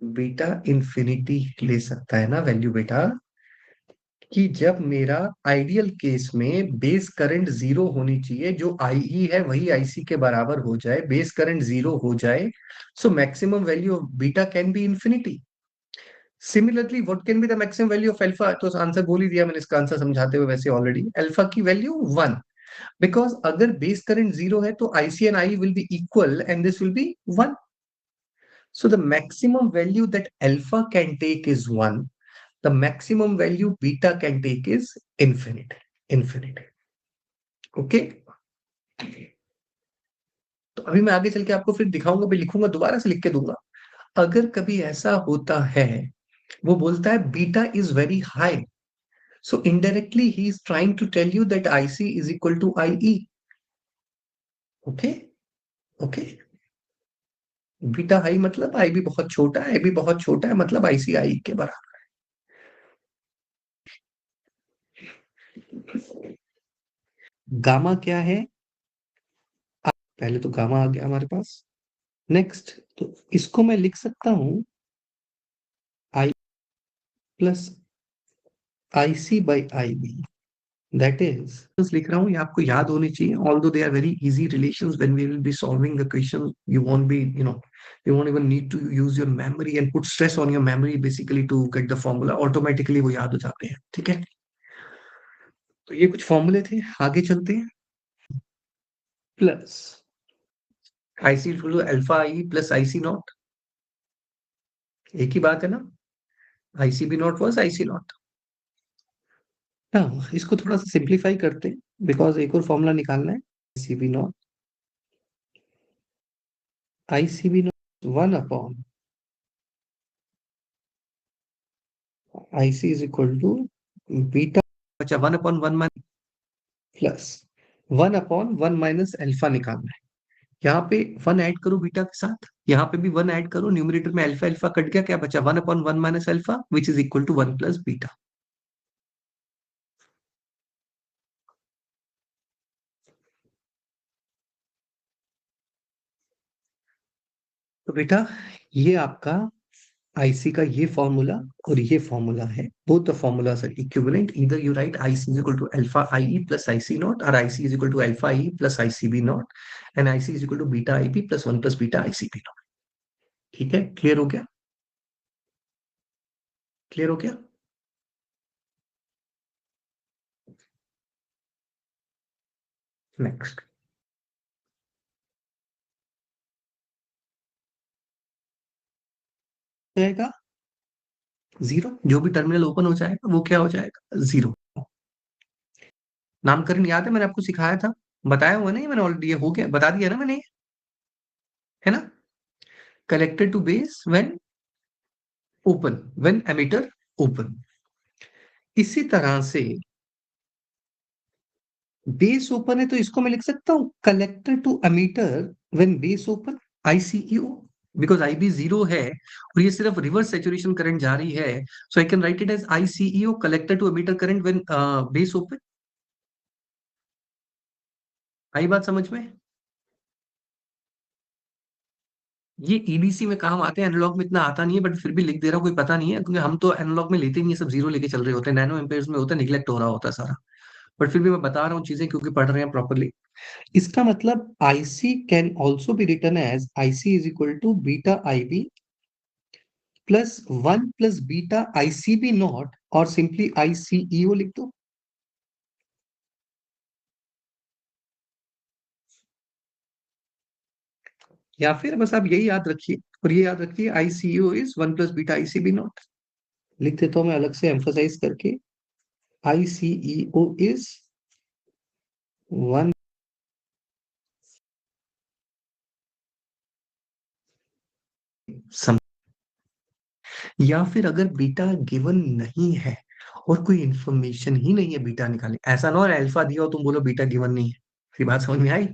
बीटा इंफिनिटी ले सकता है ना वैल्यू बेटा, कि जब मेरा आइडियल केस में बेस करंट 0 होनी चाहिए, जो आईई है वही आईसी के बराबर हो जाए, बेस करंट 0 हो जाए, so maximum value of beta can be infinity. Similarly what can be the maximum value of alpha? तो आंसर बोल ही दिया मैंने इसका आंसर समझाते हुए वैसे ऑलरेडी, अल्फा की वैल्यू 1। बिकॉज अगर बेस करंट 0 है तो IC and I will be equal and this will be 1। So the maximum value that alpha can take is 1, the maximum value beta can take is infinity, infinity। Okay. तो अभी मैं आगे चल के आपको फिर दिखाऊंगा, भी लिखूंगा, दोबारा से लिख के दूंगा। अगर कभी ऐसा होता है, वो बोलता है beta is very high, So indirectly, he is trying to tell you that IC is equal to IE. Okay? Okay? Beta high मतलब आई भी बहुत छोटा है, भी बहुत छोटा है, मतलब आईसी आई के बराबर। गामा क्या है? पहले तो गामा आ गया हमारे पास। नेक्स्ट, तो इसको मैं लिख सकता हूं I plus I C by I B, that is, बस लिख रहा हूँ, ये आपको याद होनी चाहिए। Although they are very easy relations, when we will be solving the question you won't be, you won't even need to use your memory and put stress on your memory basically to get the formula, automatically वो याद हो जाते हैं। ठीक है, तो ये कुछ फॉर्मूले थे, आगे चलते हैं। Plus IC equal to alpha I plus IC naught, एक ही बात है ना, IC B naught versus IC naught. हाँ, इसको थोड़ा सा सिंप्लीफाई करते हैं, बिकॉज एक और फॉर्मूला निकालना है। IC B naught, IC B naught 1 upon IC is equal to beta, अच्छा 1/1 प्लस 1/1 - अल्फा निकालना है। यहाँ पे 1 ऐड करो बीटा के साथ, यहाँ पे भी 1 ऐड करो, न्यूमरेटर में अल्फा अल्फा कट गया, क्या बचा 1/1 - alpha which is equal to 1 plus beta. तो बेटा ये आपका आईसी का ये फॉर्मूला और ये फॉर्मूला है, both the formulas are equivalent, either you write I C is equal to alpha I plus IC nought, or I C is equal to alpha I plus I C B nought, and I C is equal to beta I B plus 1 plus beta I C B nought. ठीक है, क्लियर हो गया? क्लियर हो गया? नेक्स्ट जाएगा जीरो, जो भी टर्मिनल ओपन हो जाएगा वो क्या हो जाएगा, जीरो। नामकरण याद है, मैंने आपको सिखाया था, बताया हुआ नहीं मैंने ऑलरेडी, हो गया, बता दिया ना मैंने, है ना। Collector to base when open, when emitter open. इसी तरह से बेस ओपन है तो इसको मैं लिख सकता हूं collector to emitter when base open, I C E O, because I B zero है और ये सिर्फ रिवर्स सैचुरेशन करंट जा रही है, so I can write it as I C E O collector to emitter current when base open. आई बात समझ में? ये ईडीसी में काम आते हैं, एनालॉग में इतना आता नहीं है, बट फिर भी लिख दे रहा हूँ, कोई पता नहीं है, क्योंकि हम तो एनालॉग में लेते ही नहीं है, सब जीरो लेके चल रहे होते हैं, नैनो एम्पेयर्स में होता है, निगलेक्ट हो रहा होता है सारा। बट फिर भी मैं बता रहा हूँ चीजें, क्योंकि पढ़ रहे हैं प्रॉपरली। इसका मतलब IC can also be written as IC is equal to beta IB plus 1 plus beta ICB naught, और सिंपली आईसीईओ लिख दो। या फिर बस आप यही याद रखिए, और ये याद रखिए I C E O is 1 plus beta ICB nought. लिख देता हूं मैं अलग से एम्फोसाइज करके, आईसीईओ इज 1। या फिर अगर बीटा गिवन नहीं है और कोई इंफॉर्मेशन ही नहीं है बीटा निकाले, ऐसा ना हो अल्फा दिया हो तुम बोलो बीटा गिवन नहीं है, फिर बात समझ में आई,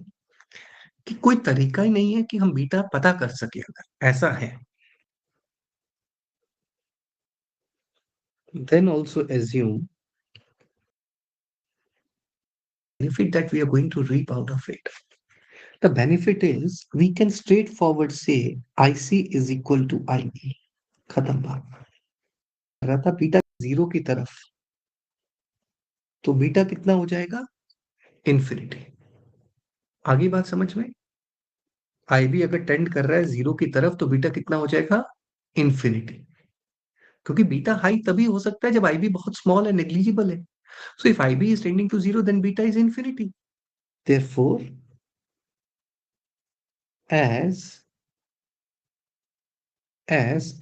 कि कोई तरीका ही नहीं है कि हम बीटा पता कर सके, अगर ऐसा है, then also assume benefit that we are going to reap out of it. The benefit is we can straightforward say IC is equal to IE, खत्म बात। रहा था बीटा जीरो की तरफ, तो बीटा कितना हो जाएगा, इन्फिनिटी। आगे बात समझ में? आईबी अगर टेंड कर रहा है जीरो की तरफ तो बीटा कितना हो जाएगा, इन्फिनिटी। क्योंकि बीटा हाई तभी हो सकता है जब आईबी बहुत स्मॉल है, नेग्लिजिबल है। So if IB is tending to zero then beta is infinity. Therefore as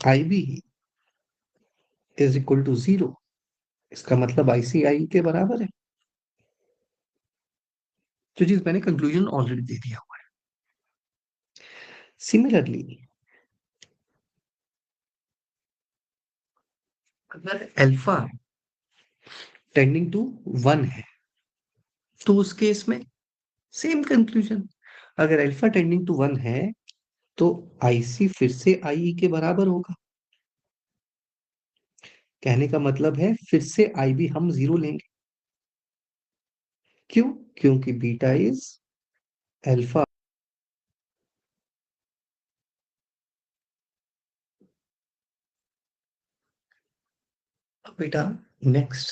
IB is equal to zero, इसका मतलब ICI के बराबर है, जो चीज मैंने कंक्लूजन ऑलरेडी दे दिया हुआ है। सिमिलरली अगर अल्फा टेंडिंग टू 1 है, तो उस केस में सेम कंक्लूजन। अगर अल्फा टेंडिंग टू 1 है तो आईसी फिर से आईई के बराबर होगा। कहने का मतलब है फिर से आई भी हम जीरो लेंगे। क्यों? क्योंकि बीटा इज अल्फा। अब बेटा नेक्स्ट,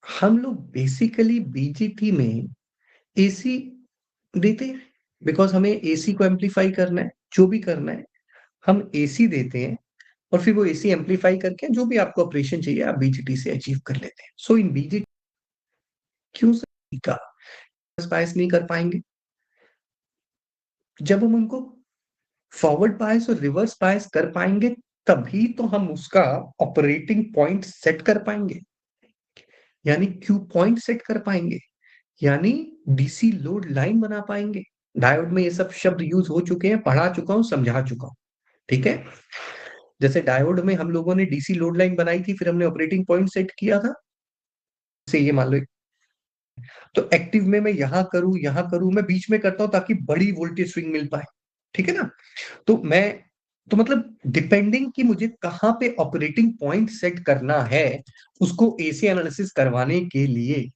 हम लोग बेसिकली बीजीटी में एसी देते हैं, बिकॉज हमें एसी को एम्पलीफाई करना है, जो भी करना है हम एसी देते हैं, और फिर वो एसी एम्पलीफाई करके जो भी आपको ऑपरेशन चाहिए आप बीजीटी से अचीव कर लेते हैं। सो इन बीजीटी क्यों का बायस नहीं कर पाएंगे? जब हम उनको फॉरवर्ड बायस और रिवर्स बायस कर पाएंगे तभी तो हम उसका ऑपरेटिंग पॉइंट सेट कर पाएंगे, यानी क्यू पॉइंट सेट कर पाएंगे, यानी डीसी लोड लाइन बना पाएंगे। डायोड में ये सब शब्द यूज हो चुके हैं, पढ़ा चुका हूं, समझा चुका हूं। ठीक है, जैसे डायोड में हम लोगों ने डीसी लोड लाइन बनाई थी, फिर हमने ऑपरेटिंग पॉइंट सेट किया था। से ये मान लो, तो एक्टिव में मैं यहां करूं, मैं बीच में करता हूं ताकि बड़ी वोल्टेज स्विंग मिल पाए। ठीक है ना? तो मैं, तो मतलब डिपेंडिंग कि मुझे कहां पे ऑपरेटिंग पॉइंट सेट करना है, उसको एसी एनालिसिस करवाने के लिए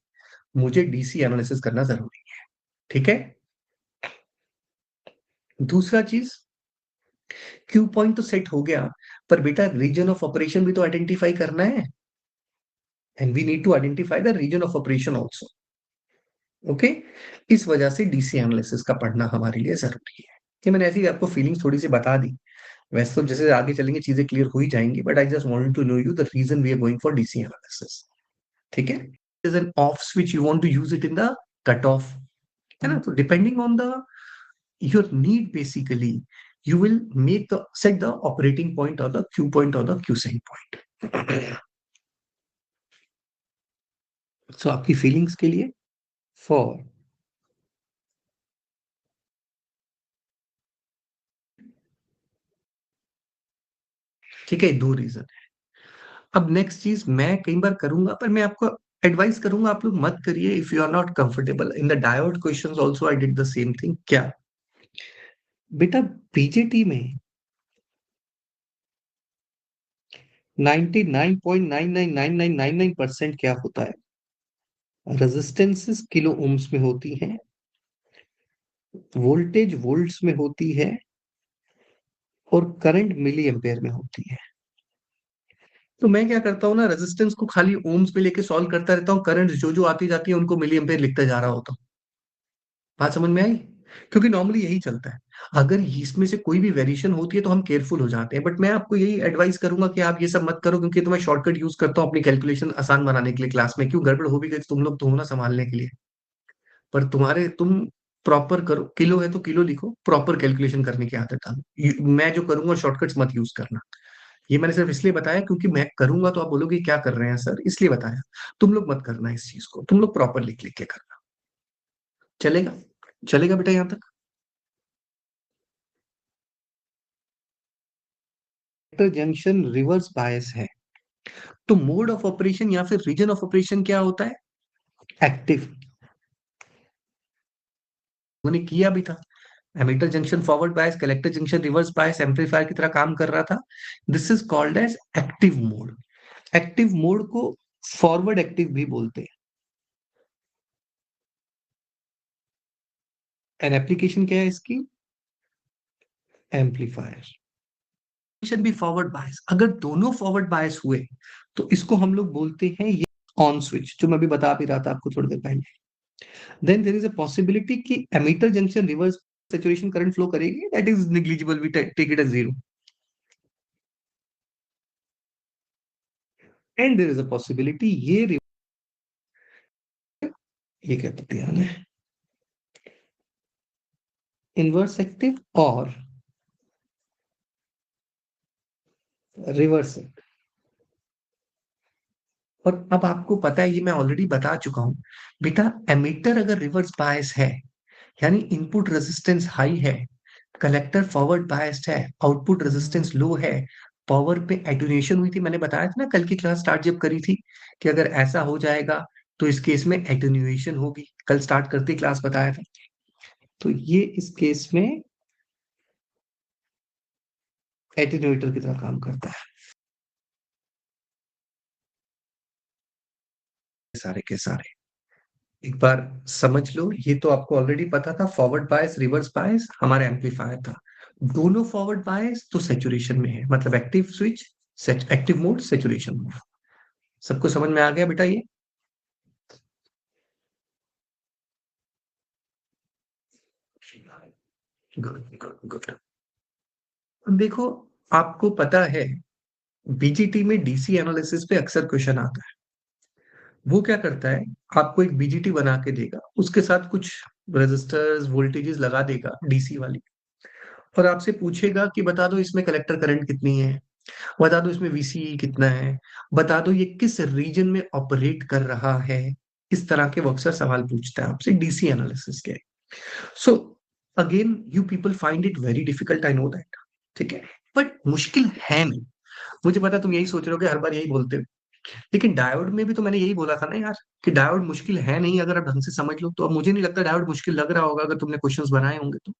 मुझे डीसी एनालिसिस करना जरूरी है। ठीक है, दूसरा चीज, क्यू पॉइंट तो सेट हो गया, पर बेटा रीजन ऑफ ऑपरेशन भी तो आइडेंटिफाई करना है, and we need to identify the region of operation also. Okay, इस वजह से डीसी एनालिसिस का पढ़ना हमारे लिए जरूरी है। कि मैंने ऐसी आपको फीलिंग्स थोड़ी सी बता दी, वैसे तो जैसे आगे चलेंगे चीजें क्लियर हो ही जाएंगी, but I just wanted to know you the region we are going for DC analysis. ठीक है, is an off switch, you want to use it in the cut off, है ना? तो depending on the your need basically you will make the set the operating point or the Q point or the Q setting point. So आपकी फीलिंग्स के लिए फॉर, ठीक है, दो रीजन। अब नेक्स्ट चीज मैं कई बार करूंगा, पर मैं आपको एडवाइस करूंगा आप लोग मत करिए if you are not comfortable in the diode questions also I did the same thing. क्या बेटा, बीजेटी में 99.999999% क्या होता है, रेजिस्टेंसेस किलो ओम्स में होती हैं, वोल्टेज वोल्ट्स में होती है, और करंट मिली एम्पेयर में होती है। तो मैं क्या करता हूँ ना, रेजिस्टेंस को खाली ओम्स में लेके सॉल्व करता रहता हूँ, करंट जो जो आती जाती है उनको मिली एम्पेयर लिखता जा रहा होता हूँ। बात समझ में आई? क्योंकि नॉर्मली यही चलता है। अगर इसमें से कोई भी वेरिएशन होती है तो हम केयरफुल हो जाते हैं, बट मैं आपको यही एडवाइस करूंगा कि आप ये सब मत करो, क्योंकि तो मैं शॉर्टकट यूज करता हूँ अपनी कैलकुलेशन आसान बनाने के लिए क्लास में। क्यों गड़बड़ हो भी गई तो तुम लोग तो हो ना संभालने के लिए, पर तुम्हारे तुम प्रॉपर करो, किलो है तो किलो लिखो, प्रॉपर कैलकुलेशन करने की आदत डालो। मैं जो करूंगा शॉर्टकट्स मत यूज करना। ये मैंने सिर्फ इसलिए बताया क्योंकि मैं करूंगा तो आप बोलोगे क्या कर रहे हैं सर, इसलिए बताया। तुम लोग मत करना इस चीज को, तुम लोग प्रॉपर लिख लिख के करना। चलेगा? चलेगा बेटा यहां तक? जंक्शन रिवर्स बायस है, तो मोड ऑफ ऑपरेशन या फिर रीजन ऑफ ऑपरेशन क्या होता है? एक्टिव। उन्होंने किया भी था, emitter junction forward bias, collector junction reverse bias, amplifier की तरह काम कर रहा था। This is called as active mode. Active mode को फॉरवर्ड एक्टिव भी बोलते हैं। एन एप्लीकेशन क्या है इसकी? एम्पलीफायर भी फॉरवर्ड बायस। अगर दोनों फॉरवर्ड बायस हुए तो इसको हम लोग बोलते हैं ये ऑन स्विच, जो मैं भी बता भी रहा था आपको थोड़ी देर पहले। Then there is a possibility कि emitter junction reverse saturation current flow करेगी, that is negligible, we take it as zero. And there is a possibility ये क्या कहते हैं, इनवर्स एक्टिव और रिवर्स। और अब आपको पता है, ये मैं ऑलरेडी बता चुका हूं बेटा, एमीटर अगर रिवर्स बायस है यानी इनपुट रेजिस्टेंस हाई है, कलेक्टर फॉरवर्ड बायस्ड है, आउटपुट रेजिस्टेंस लो है, पावर पे एटेन्यूएशन हुई थी। मैंने बताया था ना कल की क्लास स्टार्ट जब करी थी कि अगर ऐसा हो जाएगा तो इस केस में एटेन्यूएशन होगी। कल स्टार्ट करते क्लास बताया था। तो ये इस केस में एटेन्यूएटर की तरह काम करता है। सारे के सारे एक बार समझ लो, ये तो आपको ऑलरेडी पता था। फॉरवर्ड बायस रिवर्स बायस हमारा एम्पलीफायर था। दोनों फॉरवर्ड बायस तो सैचुरेशन में है, मतलब active switch, active mode, saturation mode. सबको समझ में आ गया बेटा ये? Good good good. देखो, आपको पता है बीजीटी में डीसी एनालिसिस पे अक्सर क्वेश्चन आता है। वो क्या करता है, आपको एक बीजीटी बना के देगा, उसके साथ कुछ रेजिस्टर्स वोल्टेजेस लगा देगा डीसी वाली, और आपसे पूछेगा कि बता दो इसमें कलेक्टर करंट कितनी है, बता दो इसमें वीसीई कितना है, बता दो ये किस रीजन में ऑपरेट कर रहा है। इस तरह के वो अक्सर सवाल पूछता है आपसे डीसी एनालिसिस के। So again you people find it very difficult, I know that, ठीक है, बट मुश्किल है नहीं। मुझे पता है तुम यही सोच रहे हो कि हर बार यही बोलते हो, लेकिन डायोड में भी तो मैंने यही बोला था ना यार, कि डायोड मुश्किल है नहीं अगर आप ढंग से समझ लो तो। अब मुझे नहीं लगता डायोड मुश्किल लग रहा होगा अगर तुमने क्वेश्चंस बनाए होंगे तो।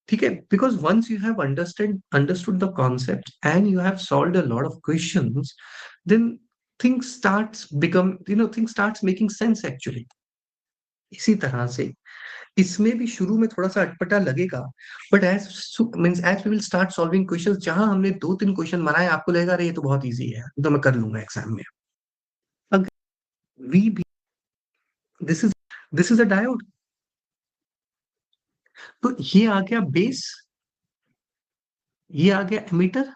ठीक है, because once you have understood the concept and you have solved a lot of questions, then things starts become, things starts making sense actually. इसी तरह से इसमें भी शुरू में थोड़ा सा अटपटा लगेगा, but as means as we will start solving questions, जहां हमने 2-3 क्वेश्चन बनाए आपको लगेगा अरे ये तो बहुत इजी है, तो मैं कर लूंगा एग्जाम में। अगर V B, this is this is a diode, तो ये आ गया बेस, ये आ गया एमीटर।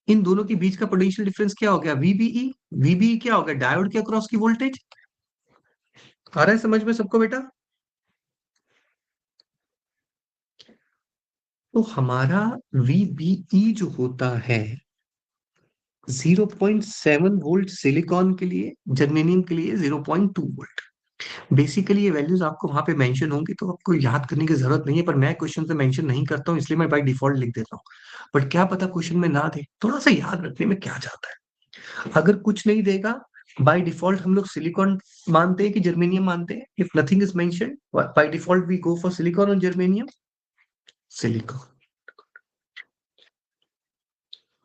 इन दोनों के बीच का पोटेंशियल डिफरेंस क्या हो गया, वीबीई। वीबीई क्या हो गया, डायोड के अक्रॉस की वोल्टेज। आ रहा है समझ में सबको बेटा? तो हमारा वीबीई जो होता है 0.7 वोल्ट सिलिकॉन के लिए, जर्मेनियम के लिए 0.2 वोल्ट। बेसिकली ये वैल्यूज आपको वहां पे मेंशन होंगी तो आपको याद करने की जरूरत नहीं है, पर मैं क्वेश्चन से मेंशन नहीं करता हूँ इसलिए मैं बाय डिफॉल्ट लिख देता हूँ। बट क्या पता क्वेश्चन में ना दे, थोड़ा सा याद रखने में क्या जाता है। अगर कुछ नहीं देगा, बाय डिफॉल्ट हम लोग सिलिकॉन मानते हैं कि जर्मेनियम मानते हैं। If nothing is mention, by default we go for silicon और जर्मेनियम। सिलिकॉन,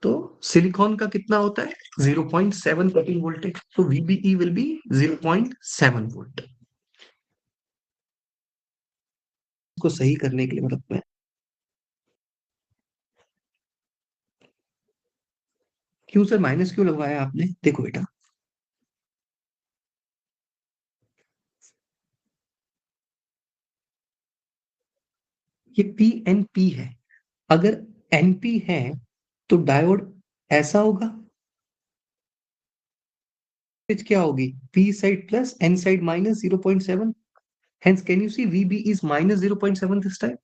तो सिलिकॉन का कितना होता है 0.7 कटिंग वोल्टेज, तो वीबीई विल बी 0.7 वोल्ट। को सही करने के लिए मतलब मैं, क्यों सर माइनस क्यों लगवाया आपने? देखो बेटा, ये पी एन पी है। अगर एनपी है तो डायोड ऐसा होगा, वोल्टेज क्या होगी, P side plus N side minus 0.7। Hence can you see VB is minus 0.7 this time,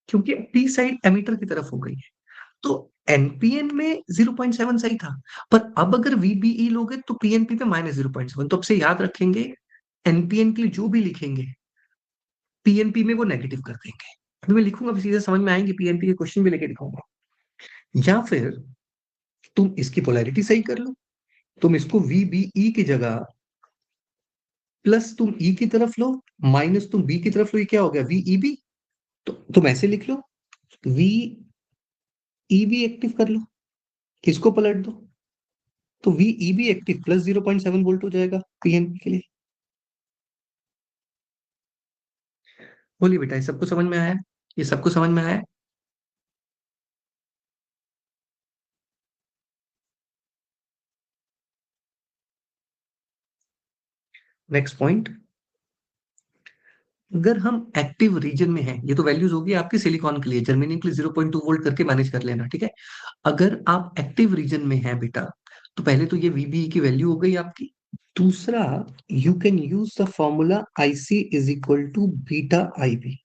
क्योंकि पी साइड एमीटर की तरफ हो गई है। तो एनपीएन में 0.7 सही था, पर अब अगर वीबीई लोगे तो पीएनपी पे माइनस 0.7, तो अब से याद रखेंगे एनपीएन के लिए जो भी लिखेंगे पीएनपी में वो नेगेटिव कर देंगे। अभी मैं लिखूंगा, अभी सीधे समझ में आएंगे, पीएनपी के क्वेश्चन भी लेके दिखाऊंगा। या फिर तुम इसकी पोलैरिटी सही कर लो, तुम इसको वीबीई की जगह प्लस तुम ई की तरफ लो, माइनस तुम बी की तरफ लो, ये क्या हो गया वीईबी। तो तुम ऐसे लिख लो, वीईबी एक्टिव कर लो, किसको पलट दो, तो वीईबी एक्टिव प्लस 0.7 वोल्ट हो जाएगा पीएनपी के लिए। बोलिए बेटा, ये सबको समझ में आया? ये सबको समझ में आया? नेक्स्ट पॉइंट, अगर हम एक्टिव रीजन में हैं, ये तो वैल्यूज होगी आपकी सिलिकॉन के लिए, जर्मेनियम के लिए 0.2 वोल्ट करके मैनेज कर लेना, ठीक है। अगर आप एक्टिव रीजन में हैं बेटा, तो पहले तो ये वीबीई की वैल्यू हो गई आपकी। दूसरा, you can use the formula IC is equal to beta IB.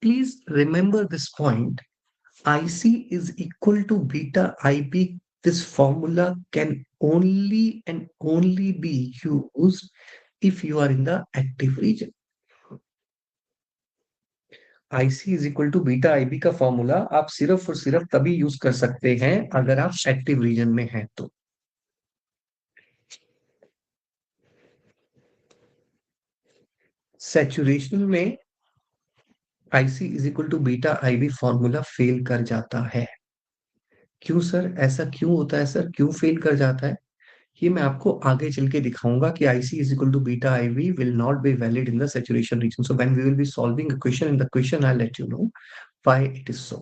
Please remember this point, IC is equal to beta IB. This formula can only and only be used if you are in the active region. IC is equal to beta IB का फॉर्मूला आप सिर्फ और सिर्फ तभी यूज कर सकते हैं अगर आप एक्टिव रीजन में हैं तो। सैचुरेशन में IC is equal to beta IB formula fail कर जाता है। क्यों सर, ऐसा क्यों होता है सर, क्यों फेल कर जाता है? ये मैं आपको आगे चल के दिखाऊंगा कि IC is equal to beta IV will not be valid in the saturation region. So when we will be solving a question in the question, I'll let you know why it is so.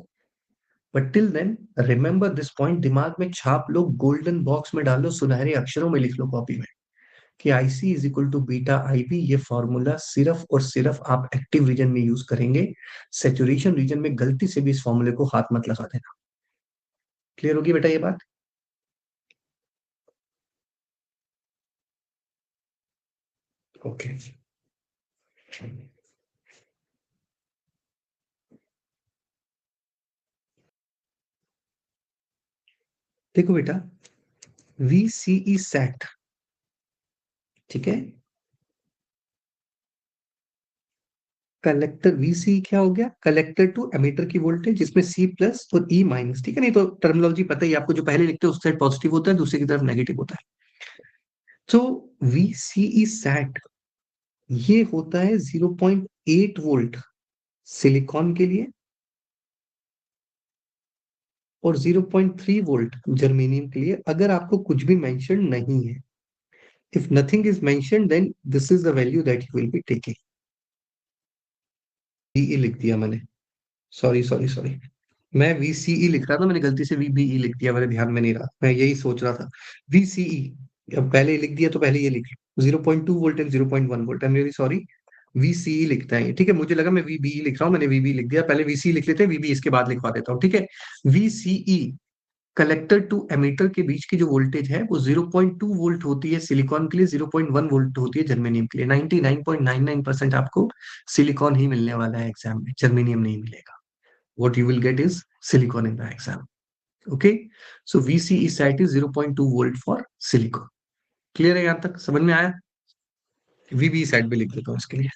But till then, remember this point, दिमाग में छाप लो, गोल्डन बॉक्स में डालो, सुनहरे अक्षरों में लिख लो कॉपी में कि IC is equal to beta IB। ये फॉर्मूला सिर्फ और सिर्फ आप एक्टिव रीजन में यूज करेंगे। सेचुरेशन रीजन में गलती से भी इस फॉर्मूले को हाथ मत लगा देना। क्लियर होगी बेटा ये बात? Okay okay. देखो बेटा, VCE सेट, ठीक है, कलेक्टर VC क्या हो गया, कलेक्टर टू एमीटर की वोल्टेज, जिसमें C प्लस और E माइनस, ठीक है, नहीं तो टर्मिनोलॉजी पता ही है आपको, जो पहले लिखते हैं उस साइड पॉजिटिव होता है, दूसरी की तरफ नेगेटिव होता है। तो VCE सैट ये होता है 0.8 वोल्ट सिलिकॉन के लिए और 0.3 वोल्ट जर्मेनियम के लिए, अगर आपको कुछ भी मेंशन नहीं है। If nothing is mention then this is the value that you will be taking. VE लिख दिया मैंने, सॉरी सॉरी सॉरी, मैं VCE लिख रहा था, मैंने गलती से VBE लिख दिया, मेरे ध्यान में नहीं रहा, मैं यही सोच रहा था। VCE, अब पहले लिख दिया तो पहले ये लिख लो, 0.2 volt and 0.1 volt, I am really sorry. VCE लिखता है ये, ठीक है, मुझे लगा मैं VBE लिख रहा हूँ, मैंने VBE लिख दिया, पहले VCE लिख लेते हैं, VBE इसके बाद लिखवा देता हूँ, ठीक है। VCE कलेक्टर टू एमीटर के बीच की जो वोल्टेज है वो 0.2 वोल्ट होती है सिलिकॉन के लिए, 0.1 वोल्ट होती है जर्मेनियम के लिए। 99.99% आपको सिलिकॉन ही मिलने वाला है एग्जाम में, जर्मेनियम नहीं मिलेगा। what you will get is silicon in the exam. Okay, so VCE sat is 0.2 volt for silicon. Clear है, यहां तक समझ में आया? VBE sat भी लिख देता हूं इसके लिए।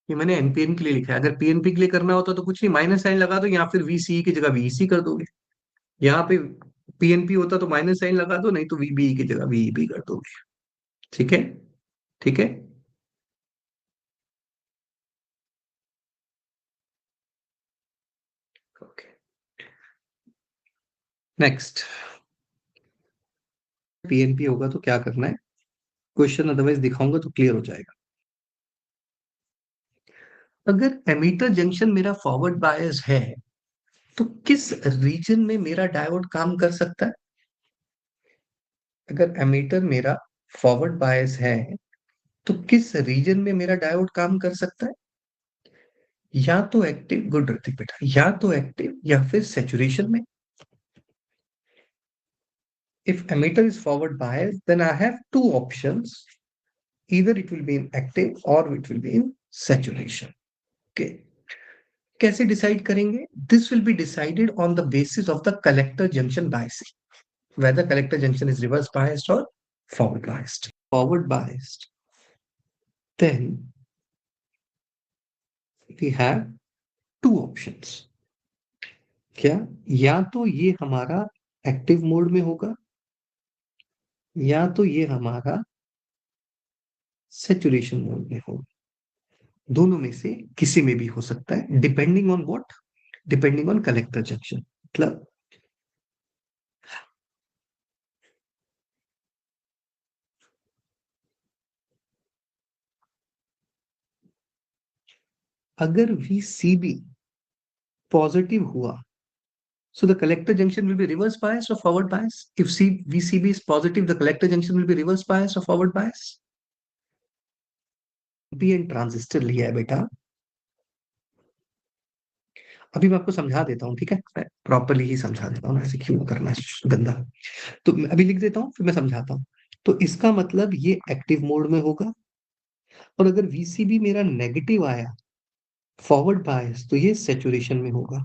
ये मैंने एनपीएन के लिए लिखा है, अगर पीएनपी के लिए करना होता तो कुछ नहीं, माइनस साइन लगा दो, या फिर VCE की जगह VEC कर दोगे। यहाँ पे पीएनपी होता तो माइनस साइन लगा दो, नहीं तो VBE की जगह VEB कर दोगे। ठीक है, ठीक है। ओके, नेक्स्ट, पीएनपी होगा तो क्या करना है, क्वेश्चन अदरवाइज दिखाऊंगा तो क्लियर हो जाएगा। अगर एमीटर जंक्शन मेरा फॉरवर्ड बायस है तो किस रीजन में मेरा डायोड काम कर सकता है? अगर एमीटर मेरा फॉरवर्ड बायस है तो किस रीजन में मेरा डायोड काम कर सकता है? या तो एक्टिव, गुड ऋतिक बेटा, या तो एक्टिव या फिर सैचुरेशन में। If emitter is forward bias then I have two options, either it will be in active or it will be in saturation. Okay, कैसे डिसाइड करेंगे? This will be decided on the basis of the collector junction biasing, whether collector junction is reverse biased or forward biased. Forward biased, then we have two options. क्या? या तो ये हमारा एक्टिव मोड में होगा या तो ये हमारा सेचुरेशन मोड में होगा, दोनों में से किसी में भी हो सकता है, depending on what, depending on collector junction. मतलब अगर VCB पॉजिटिव हुआ, so the collector junction will be reverse biased or forward biased. If VCB is positive, the collector junction will be reverse biased or forward biased. PN transistor लिया है बेटा, अभी मैं आपको समझा देता हूँ, ठीक है, मैं प्रॉपरली ही समझा देता हूँ, ऐसे क्यों करना है गंदा। तो मैं अभी लिख देता हूँ, फिर मैं समझाता हूँ। तो इसका मतलब ये एक्टिव मोड में होगा, और अगर वीसीबी मेरा नेगेटिव आया, फॉरवर्ड बायस, तो ये सेचुरेशन में होगा।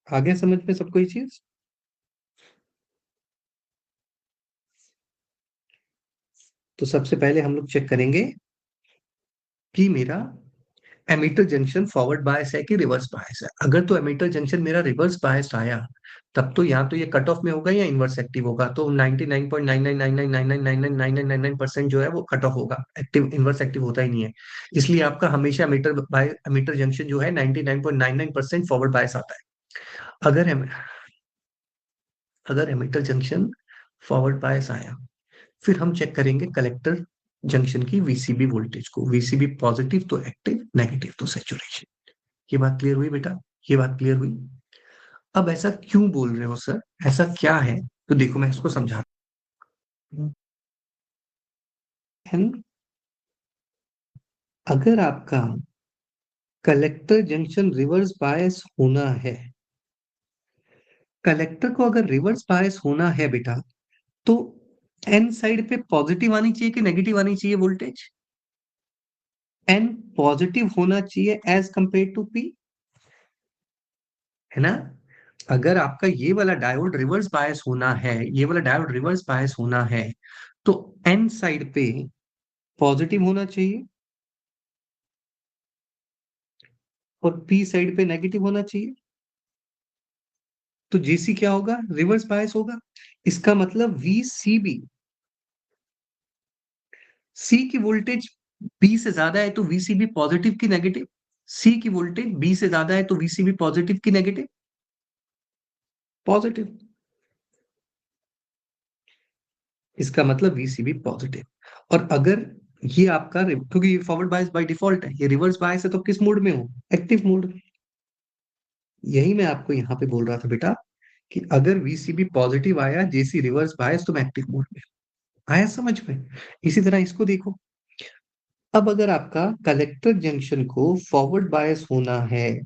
आ गया समझ में सबको ये चीज? तो सबसे पहले हम लोग चेक करेंगे कि मेरा एमीटर जंक्शन फॉरवर्ड बायस है कि रिवर्स बायस है। अगर तो एमीटर जंक्शन मेरा रिवर्स बायस आया, तब तो या तो ये कट ऑफ में होगा या इनवर्स एक्टिव होगा। तो 99.9999999999% जो है वो कट ऑफ होगा, एक्टिव इनवर्स एक्टिव होता ही नहीं है। इसलिए आपका हमेशा एमीटर जंक्शन जो है 99.99% फॉरवर्ड बायस आता है। अगर अगर एमीटर जंक्शन फॉरवर्ड बायस आया, फिर हम चेक करेंगे कलेक्टर जंक्शन की वीसीबी वोल्टेज को। वीसीबी पॉजिटिव तो एक्टिव, नेगेटिव तो सेचुरेशन। ये बात क्लियर हुई बेटा? ये बात क्लियर हुई? अब ऐसा क्यों बोल रहे हो सर, ऐसा क्या है? तो देखो मैं इसको समझाता हूँ। अगर आपका कलेक्टर जंक्शन रिवर्स बायस होना है, कलेक्टर को अगर रिवर्स बायस होना है बेटा, तो एन साइड पे पॉजिटिव आनी चाहिए कि नेगेटिव आनी चाहिए वोल्टेज? एन पॉजिटिव होना चाहिए एज कंपेयर टू पी, है ना? अगर आपका ये वाला डायोड रिवर्स बायस होना है, ये वाला डायोड रिवर्स बायस होना है, तो एन साइड पे पॉजिटिव होना चाहिए और पी साइड पे नेगेटिव होना चाहिए। तो जेसी क्या होगा? रिवर्स बायस होगा। इसका मतलब वीसीबी, सी की वोल्टेज बी से ज्यादा है तो वीसीबी पॉजिटिव की नेगेटिव? सी की वोल्टेज बी से ज्यादा है तो वीसीबी पॉजिटिव की नेगेटिव? पॉजिटिव। इसका मतलब वीसीबी पॉजिटिव। और अगर ये आपका क्योंकि ये फॉरवर्ड बायस बाय डिफॉल्ट है, ये रिवर्स बायस है, तो किस मोड में हो? एक्टिव मोड में। यही मैं आपको यहाँ पे बोल रहा था बेटा, कि अगर वीसीबी पॉजिटिव आया, जेसी रिवर्स बायस, तो मैं एक्टिव मोड में। आया समझ में? इसी तरह इसको देखो। अब अगर आपका कलेक्टर जंक्शन को फॉरवर्ड बायस होना है,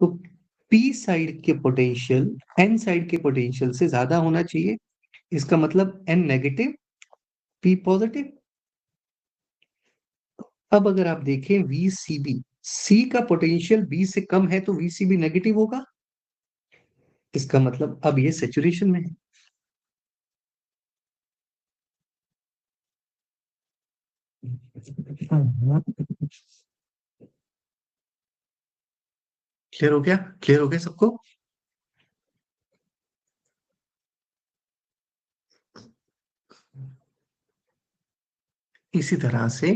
तो पी साइड के पोटेंशियल एन साइड के पोटेंशियल से ज्यादा होना चाहिए। इसका मतलब एन नेगेटिव, पी पॉजिटिव। अब अगर आप देखें वीसीबी, सी का पोटेंशियल बी से कम है तो वीसीबी नेगेटिव होगा। इसका मतलब अब ये सेचुरेशन में है। क्लियर हो गया? क्लियर हो गया सबको? इसी तरह से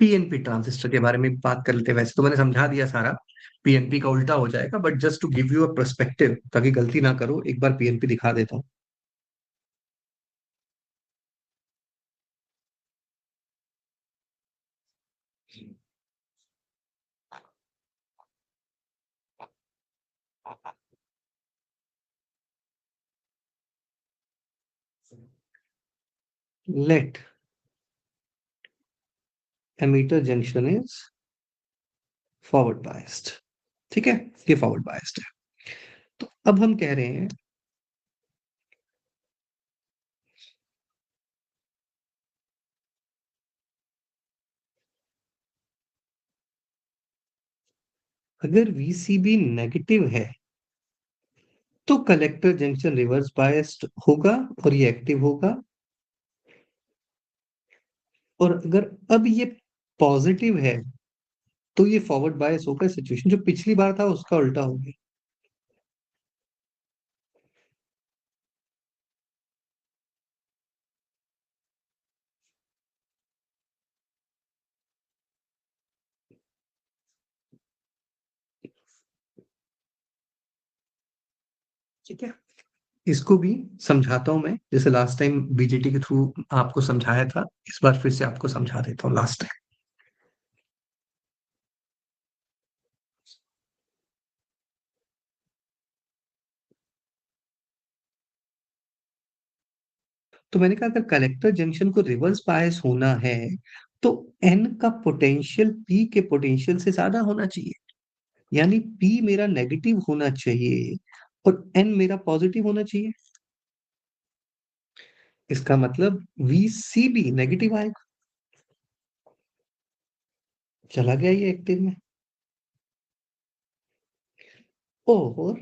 पीएनपी ट्रांजिस्टर के बारे में बात कर लेते हैं। वैसे तो मैंने समझा दिया सारा, पीएनपी का उल्टा हो जाएगा, but just to give you a perspective, ताकि गलती ना करो, एक बार पीएनपी दिखा देता हूँ। Let emitter junction is forward biased. ठीक है, ये फॉरवर्ड बायस्ड है। तो अब हम कह रहे हैं, अगर वीसीबी नेगेटिव है, तो कलेक्टर जंक्शन रिवर्स बायस्ड होगा और ये एक्टिव होगा। और अगर अब ये पॉजिटिव है, तो ये फॉरवर्ड बायस होकर सिचुएशन जो पिछली बार था उसका उल्टा हो गया। ठीक है, इसको भी समझाता हूं मैं, जैसे लास्ट टाइम बीजेटी के थ्रू आपको समझाया था, इस बार फिर से आपको समझा देता हूँ लास्ट टाइम। तो मैंने कहा अगर कलेक्टर जंक्शन को रिवर्स बायस होना है तो एन का पोटेंशियल पी के पोटेंशियल से ज्यादा होना चाहिए, यानी पी मेरा नेगेटिव होना चाहिए और एन मेरा पॉजिटिव होना चाहिए। इसका मतलब वीसी भी नेगेटिव आएगा। चला गया ये एक्टिव में। और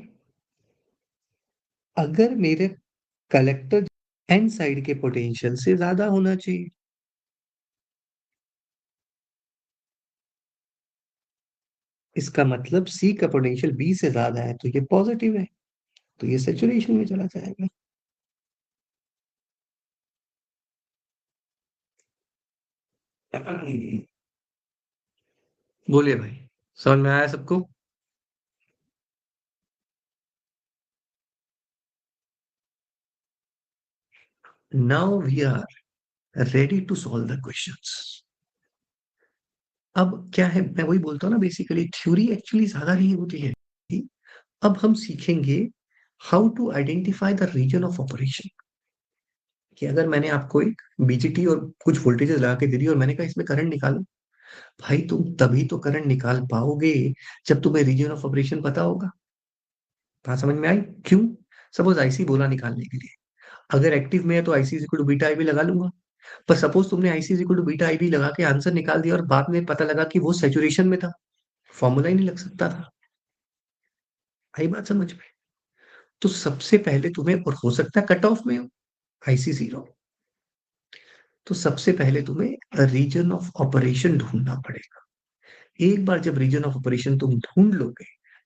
अगर मेरे कलेक्टर एन साइड के पोटेंशियल से ज्यादा होना चाहिए, इसका मतलब सी का पोटेंशियल बी से ज्यादा है तो ये पॉजिटिव है, तो ये सेचुरेशन में चला जाएगा। बोलिए भाई, समझ में आया सबको? Now we are ready to solve the questions. अब क्या है, मैं वही बोलता हूँ ना, बेसिकली थ्योरी एक्चुअली ज्यादा नहीं होती है। अब हम सीखेंगे how to identify the region of operation. कि अगर मैंने आपको एक बीजीटी और कुछ वोल्टेजेस लगा के दे दी और मैंने कहा इसमें करंट निकालो, भाई तुम तभी तो करंट निकाल पाओगे जब तुम्हें रीजन ऑफ ऑपरेशन पता होगा। बात समझ में आई? क्यों? सपोज आईसी बोला निकालने के लिए, अगर एक्टिव में है तो IC equal to beta IB लगा लूंगा। पर सपोज तुमने IC equal to beta IB लगा के आंसर निकाल दिया और बाद में पता लगा कि वो सैचुरेशन में था, फॉर्मूला ही नहीं लग सकता था। आई बात समझ में? तो सबसे पहले तुम्हें, और हो सकता है कट ऑफ में हो आईसी जीरो, तो सबसे पहले तुम्हें रीजन ऑफ ऑपरेशन ढूंढना पड़ेगा। एक बार जब रीजन ऑफ ऑपरेशन तुम ढूंढ लोगे,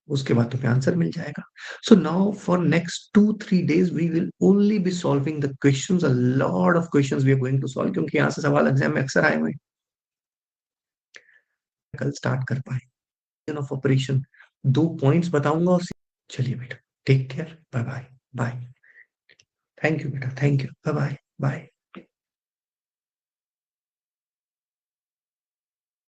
उसके बाद तुम्हें आंसर मिल जाएगा। So now for next 2-3 days we will only be solving the questions, a lot of questions we are going to solve, क्योंकि यहाँ से सवाल एग्जाम में अक्सर आए हुए हैं। कल स्टार्ट कर पाए रीजन ऑफ ऑपरेशन, 2 पॉइंट्स बताऊंगा और चलिए बेटा, take care, bye bye. Bye. Thank you बेटा, thank you, bye bye. Bye.